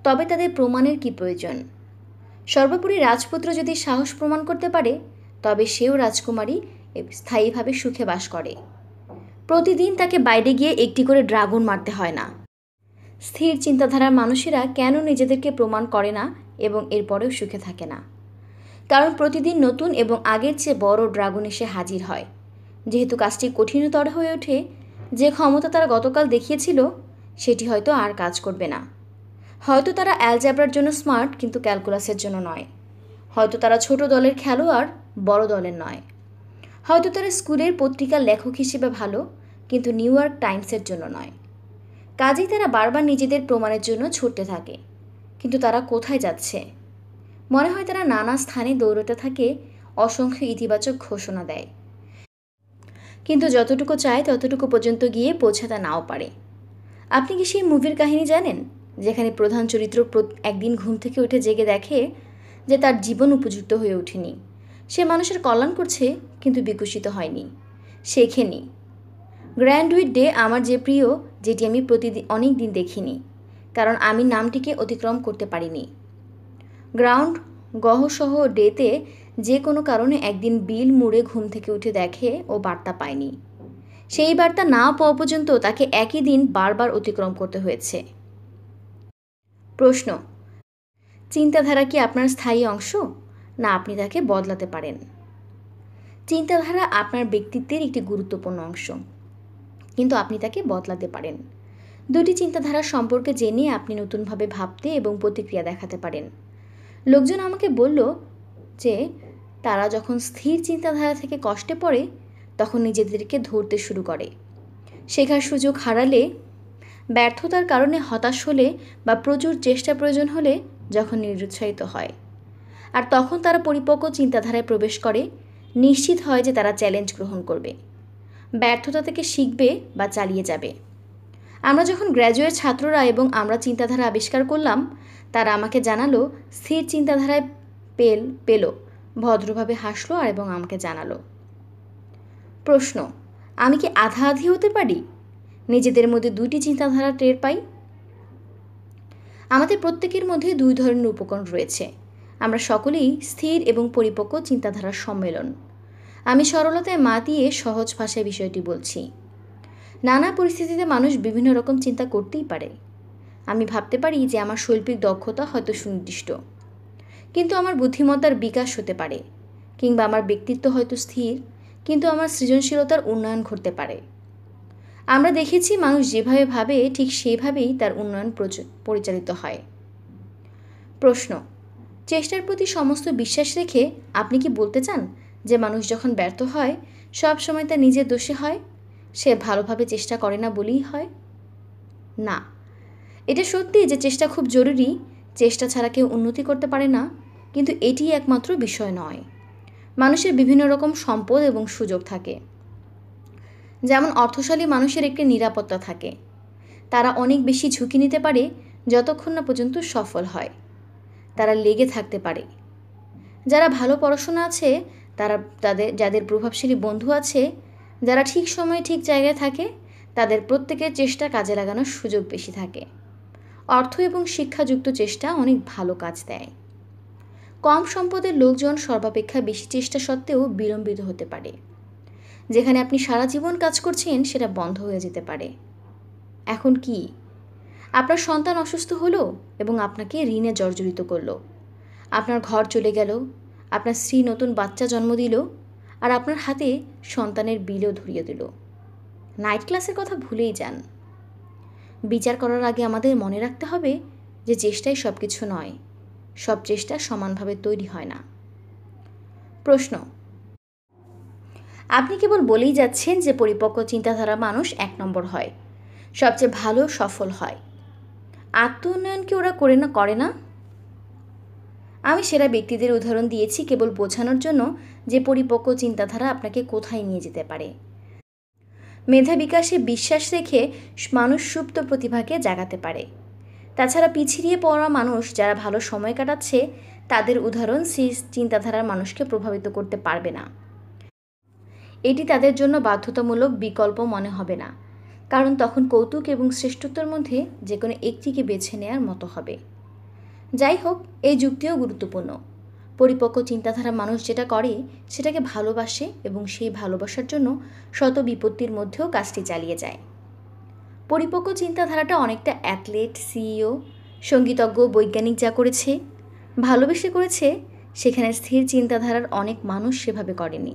তবে তাদের প্রমাণের কী প্রয়োজন? সর্বোপরি রাজপুত্র যদি সাহস প্রমাণ করতে পারে, তবে সেও রাজকুমারী স্থায়ীভাবে সুখে বাস করে। প্রতিদিন তাকে বাইরে গিয়ে একটি করে ড্রাগন মারতে হয় না। স্থির চিন্তাধারার মানুষেরা কেন নিজেদেরকে প্রমাণ করে না এবং এরপরেও সুখে থাকে না? কারণ প্রতিদিন নতুন এবং আগের চেয়ে বড় ড্রাগন এসে হাজির হয়। যেহেতু কাজটি কঠিনতর হয়ে ওঠে, যে ক্ষমতা তারা গতকাল দেখিয়েছিল সেটি হয়তো আর কাজ করবে না। হয়তো তারা অ্যালজেব্রার জন্য স্মার্ট, কিন্তু ক্যালকুলাসের জন্য নয়। হয়তো তারা ছোট দলের খেলোয়াড়, বড় দলের নয়। হয়তো তারা স্কুলের পত্রিকার লেখক হিসেবে ভালো, কিন্তু নিউ ইয়র্ক টাইমসের জন্য নয়। কাজেই তারা বারবার নিজেদের প্রমাণের জন্য ছুটতে থাকে, কিন্তু তারা কোথায় যাচ্ছে? মনে হয় তারা নানা স্থানে দৌড়তে থাকে, অসংখ্য ইতিবাচক ঘোষণা দেয়, কিন্তু যতটুকু চায় ততটুকু পর্যন্ত গিয়ে পৌঁছাতে নাও পারে। আপনি কি সেই মুভির কাহিনী জানেন যেখানে প্রধান চরিত্র একদিন ঘুম থেকে উঠে জেগে দেখে যে তার জীবন উপযুক্ত হয়ে ওঠেনি? সে মানুষের কল্যাণ করছে কিন্তু বিকশিত হয়নি, শেখেনি। গ্র্যান্ডউইট ডে আমার যে প্রিয়, যেটি আমি অনেক দিন দেখিনি, কারণ আমি নামটিকে অতিক্রম করতে পারিনি। গ্রাউন্ড গহসহ ডেতে যে কোনো কারণে একদিন বিল মুড়ে ঘুম থেকে উঠে দেখে ও বার্তা পায়নি। সেই বার্তা না পাওয়া পর্যন্ত তাকে একই দিন বারবার অতিক্রম করতে হয়েছে। প্রশ্ন: চিন্তাধারা কি আপনার স্থায়ী অংশ, না আপনি তাকে বদলাতে পারেন? চিন্তাধারা আপনার ব্যক্তিত্বের একটি গুরুত্বপূর্ণ অংশ, কিন্তু আপনি তাকে বদলাতে পারেন। দুটি চিন্তাধারা সম্পর্কে জেনে আপনি নতুনভাবে ভাবতে এবং প্রতিক্রিয়া দেখাতে পারেন। লোকজন আমাকে বলল যে তারা যখন স্থির চিন্তাধারা থেকে কষ্টে পড়ে তখন নিজেদেরকে ধরতে শুরু করে। শেখার সুযোগ হারালে, ব্যর্থতার কারণে হতাশ হলে বা প্রচুর চেষ্টা প্রয়োজন হলে যখন নিরুৎসাহিত হয়, আর তখন তারা পরিপক্ক চিন্তাধারায় প্রবেশ করে, নিশ্চিত হয় যে তারা চ্যালেঞ্জ গ্রহণ করবে, ব্যর্থতা থেকে শিখবে বা চালিয়ে যাবে। আমরা যখন গ্র্যাজুয়েট ছাত্ররা এবং আমরা চিন্তাধারা আবিষ্কার করলাম, তারা আমাকে জানালো স্থির চিন্তাধারায় পেল, ভদ্রভাবে হাসলো আর এবং আমাকে জানালো। প্রশ্ন: আমি কি আধা আধি হতে পারি? নিজেদের মধ্যে দুটি চিন্তাধারা টের পাই। আমাদের প্রত্যেকের মধ্যে দুই ধরনের উপকরণ রয়েছে। আমরা সকলেই স্থির এবং পরিপক্ক চিন্তাধারার সম্মেলন। আমি সরলতায় মাতিয়ে সহজ ভাষায় বিষয়টি বলছি। নানা পরিস্থিতিতে মানুষ বিভিন্ন রকম চিন্তা করতেই পারে। আমি ভাবতে পারি যে আমার শৈল্পিক দক্ষতা হয়তো সুনির্দিষ্ট, কিন্তু আমার বুদ্ধিমত্তার বিকাশ হতে পারে। কিংবা আমার ব্যক্তিত্ব হয়তো স্থির, কিন্তু আমার সৃজনশীলতার উন্নয়ন ঘটতে পারে। আমরা দেখেছি মানুষ যেভাবে ভাবে ঠিক সেইভাবেই তার উন্নয়ন পরিচালিত হয়। প্রশ্ন: চেষ্টার প্রতি সমস্ত বিশ্বাস রেখে আপনি কি বলতে চান যে মানুষ যখন ব্যর্থ হয় সব সময় তার নিজের দোষে হয়, সে ভালোভাবে চেষ্টা করে না বলেই হয়? না, এটা সত্যি যে চেষ্টা খুব জরুরি, চেষ্টা ছাড়া কেউ উন্নতি করতে পারে না, কিন্তু এটি একমাত্র বিষয় নয়। মানুষের বিভিন্ন রকম সম্পদ এবং সুযোগ থাকে। যেমন অর্থশালী মানুষের একটি নিরাপত্তা থাকে, তারা অনেক বেশি ঝুঁকি নিতে পারে যতক্ষণ না পর্যন্ত সফল হয়। তারা লেগে থাকতে পারে। যারা ভালো পড়াশোনা আছে, যাদের প্রভাবশালী বন্ধু আছে, যারা ঠিক সময়ে ঠিক জায়গায় থাকে, তাদের প্রত্যেকের চেষ্টা কাজে লাগানোর সুযোগ বেশি থাকে। অর্থ এবং শিক্ষাযুক্ত চেষ্টা অনেক ভালো কাজ দেয়। কম সম্পদের লোকজন সর্বাপেক্ষা বেশি চেষ্টা সত্ত্বেও বিলম্বিত হতে পারে। যেখানে আপনি সারা জীবন কাজ করছেন সেটা বন্ধ হয়ে যেতে পারে। এখন কি আপনার সন্তান অসুস্থ হলো এবং আপনাকে ঋণে জর্জরিত করলো, আপনার ঘর চলে গেল, আপনার স্ত্রী নতুন বাচ্চা জন্ম দিল, আর আপনার হাতে সন্তানের বিলও ধরিয়ে দিল। নাইট ক্লাসের কথা ভুলেই যান। বিচার করার আগে আমাদের মনে রাখতে হবে যে চেষ্টাই সব কিছু নয়, সব চেষ্টা সমানভাবে তৈরি হয় না। প্রশ্ন: আপনি কেবল বলেই যাচ্ছেন যে পরিপক্ক চিন্তাধারা মানুষ 1 নম্বর হয়, সবচেয়ে ভালো সফল হয়। আত্ম উন্নয়ন কি ওরা করে না? আমি সেরা ব্যক্তিদের উদাহরণ দিয়েছি কেবল বোঝানোর জন্য যে পরিপক্ক চিন্তাধারা আপনাকে কোথায় নিয়ে যেতে পারে। মেধা বিকাশে বিশ্বাস রেখে মানুষ সুপ্ত প্রতিভাকে জাগাতে পারে। তাছাড়া পিছিয়ে পড়া মানুষ যারা ভালো সময় কাটাচ্ছে, তাদের উদাহরণ সেই চিন্তাধারার মানুষকে প্রভাবিত করতে পারবে না। এটি তাদের জন্য বাধ্যতামূলক বিকল্প মনে হবে না, কারণ তখন কৌতুক এবং শ্রেষ্ঠত্বের মধ্যে যে কোনো একটিকে বেছে নেওয়ার মতো হবে। যাই হোক, এই যুক্তিও গুরুত্বপূর্ণ। পরিপক্ক চিন্তাধারা মানুষ যেটা করে সেটাকে ভালোবাসে এবং সেই ভালোবাসার জন্য শত বিপত্তির মধ্যেও কাজটি চালিয়ে যায়। পরিপক্ক চিন্তাধারাটা অনেকটা অ্যাথলেট, সিইও, সঙ্গীতজ্ঞ, বৈজ্ঞানিক যা করেছে, ভালোবেসে করেছে, সেখানে স্থির চিন্তাধারার অনেক মানুষ সেভাবে করেনি।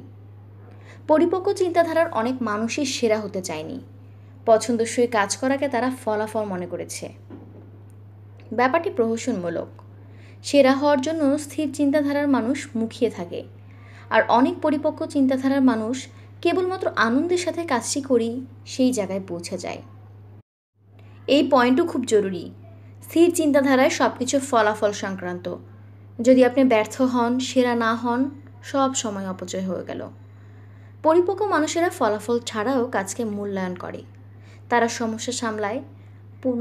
পরিপক্ক চিন্তাধারার অনেক মানুষই সেরা হতে চায়নি, পছন্দসই কাজ করাকে তারা ফলাফল মনে করেছে। ব্যাপারটি প্রহসনমূলক। সেরা হওয়ার জন্য স্থির চিন্তাধারার মানুষ মুখিয়ে থাকে, আর অনেক পরিপক্ক চিন্তাধারার মানুষ কেবলমাত্র আনন্দের সাথে কাজটি করেই সেই জায়গায় পৌঁছে যায়। এই পয়েন্টও খুব জরুরি। স্থির চিন্তাধারায় সব কিছু ফলাফল সংক্রান্ত। যদি আপনি ব্যর্থ হন, সেরা না হন, সব সময় অপচয় হয়ে গেল। পরিপক্ক মানুষেরা ফলাফল ছাড়াও কাজকে মূল্যায়ন করে। তারা সমস্যা সামলায়,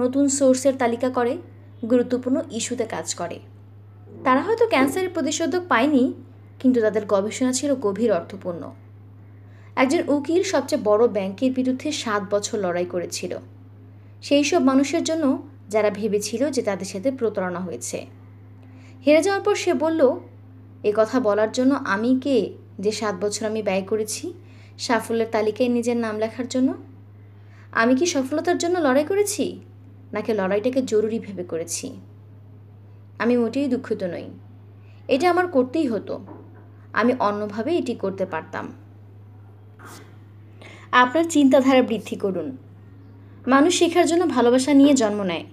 নতুন সোর্সের তালিকা করে, গুরুত্বপূর্ণ ইস্যুতে কাজ করে। তারা হয়তো ক্যান্সারের প্রতিষেধক পায়নি, কিন্তু তাদের গবেষণা ছিল গভীর অর্থপূর্ণ। একজন উকিল সবচেয়ে বড় ব্যাংকের বিরুদ্ধে 7 বছর লড়াই করেছিল, সেই সব মানুষের জন্য যারা ভেবেছিল যে তাদের সাথে প্রতারণা হয়েছে। হেরে যাওয়ার পর সে বলল, এ কথা বলার জন্য আমি কে যে 7 বছর আমি ব্যয় করেছি সাফল্যের তালিকায় নিজের নাম লেখার জন্য? আমি কি সফলতার জন্য লড়াই করেছি, নাকি লড়াইটাকে জরুরি ভেবে করেছি? আমি মোটেই দুঃখিত নই, এটা আমার করতেই হতো। আমি অন্যভাবে এটি করতে পারতাম। আপনার চিন্তাধারা বৃদ্ধি করুন। মানুষ শেখার জন্য ভালোবাসা নিয়ে জন্ম নেয়,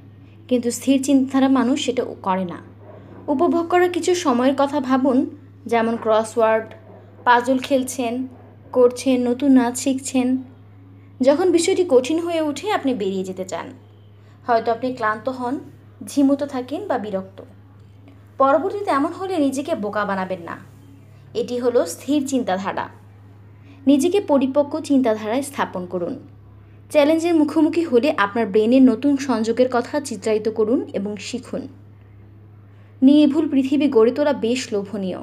কিন্তু স্থির চিন্তাধারা মানুষ সেটা করে না। উপভোগ করার কিছু সময়ের কথা ভাবুন, যেমন ক্রসওয়ার্ড, পাজল করছেন, নতুন নাচ শিখছেন। যখন বিষয়টি কঠিন হয়ে ওঠে আপনি বেরিয়ে যেতে চান। হয়তো আপনি ক্লান্ত হন, ঝিমুত থাকেন বা বিরক্ত। পরবর্তীতে এমন হলে নিজেকে বোকা বানাবেন না। এটি হলো স্থির চিন্তাধারা। নিজেকে পরিপক্ক চিন্তাধারায় স্থাপন করুন। চ্যালেঞ্জের মুখোমুখি হলে আপনার ব্রেনের নতুন সংযোগের কথা চিত্রায়িত করুন এবং শিখুন। নির্ভুল পৃথিবী গড়ে তোলা বেশ লোভনীয়।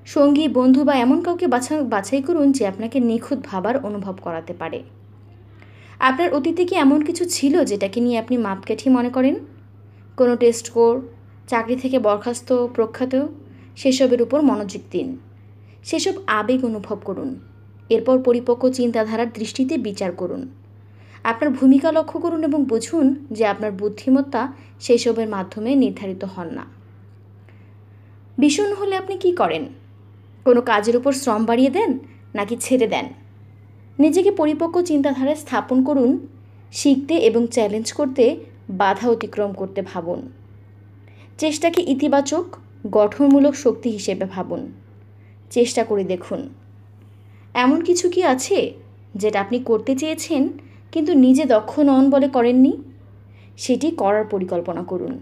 সঙ্গী, বন্ধু বা এমন কাউকে বাছাই করুন যে আপনাকে নিখুঁত ভাবার অনুভব করাতে পারে। আপনার অতীতে কি এমন কিছু ছিল যেটাকে নিয়ে আপনি মাপকাঠি মনে করেন? কোনো টেস্ট স্কোর, চাকরি থেকে বরখাস্ত, প্রখ্যাত, সেসবের উপর মনোযোগ দিন। সেসব আবেগ অনুভব করুন। এরপর পরিপক্ক চিন্তাধারার দৃষ্টিতে বিচার করুন। আপনার ভূমিকা লক্ষ্য করুন এবং বুঝুন যে আপনার বুদ্ধিমত্তা সেসবের মাধ্যমে নির্ধারিত হন না। বিষণ্ণ হলে আপনি কি করেন? কোনো কাজের উপর শ্রম বাড়িয়ে দেন নাকি ছেড়ে দেন? নিজেকে পরিপক্ক চিন্তাধারায় স্থাপন করুন। শিখতে এবং চ্যালেঞ্জ করতে, বাধা অতিক্রম করতে ভাবুন। চেষ্টাকে ইতিবাচক, গঠনমূলক শক্তি হিসেবে ভাবুন। চেষ্টা করে দেখুন। এমন কিছু কি আছে যেটা আপনি করতে চেয়েছেন কিন্তু নিজে দক্ষ নন বলে করেননি? সেটি করার পরিকল্পনা করুন।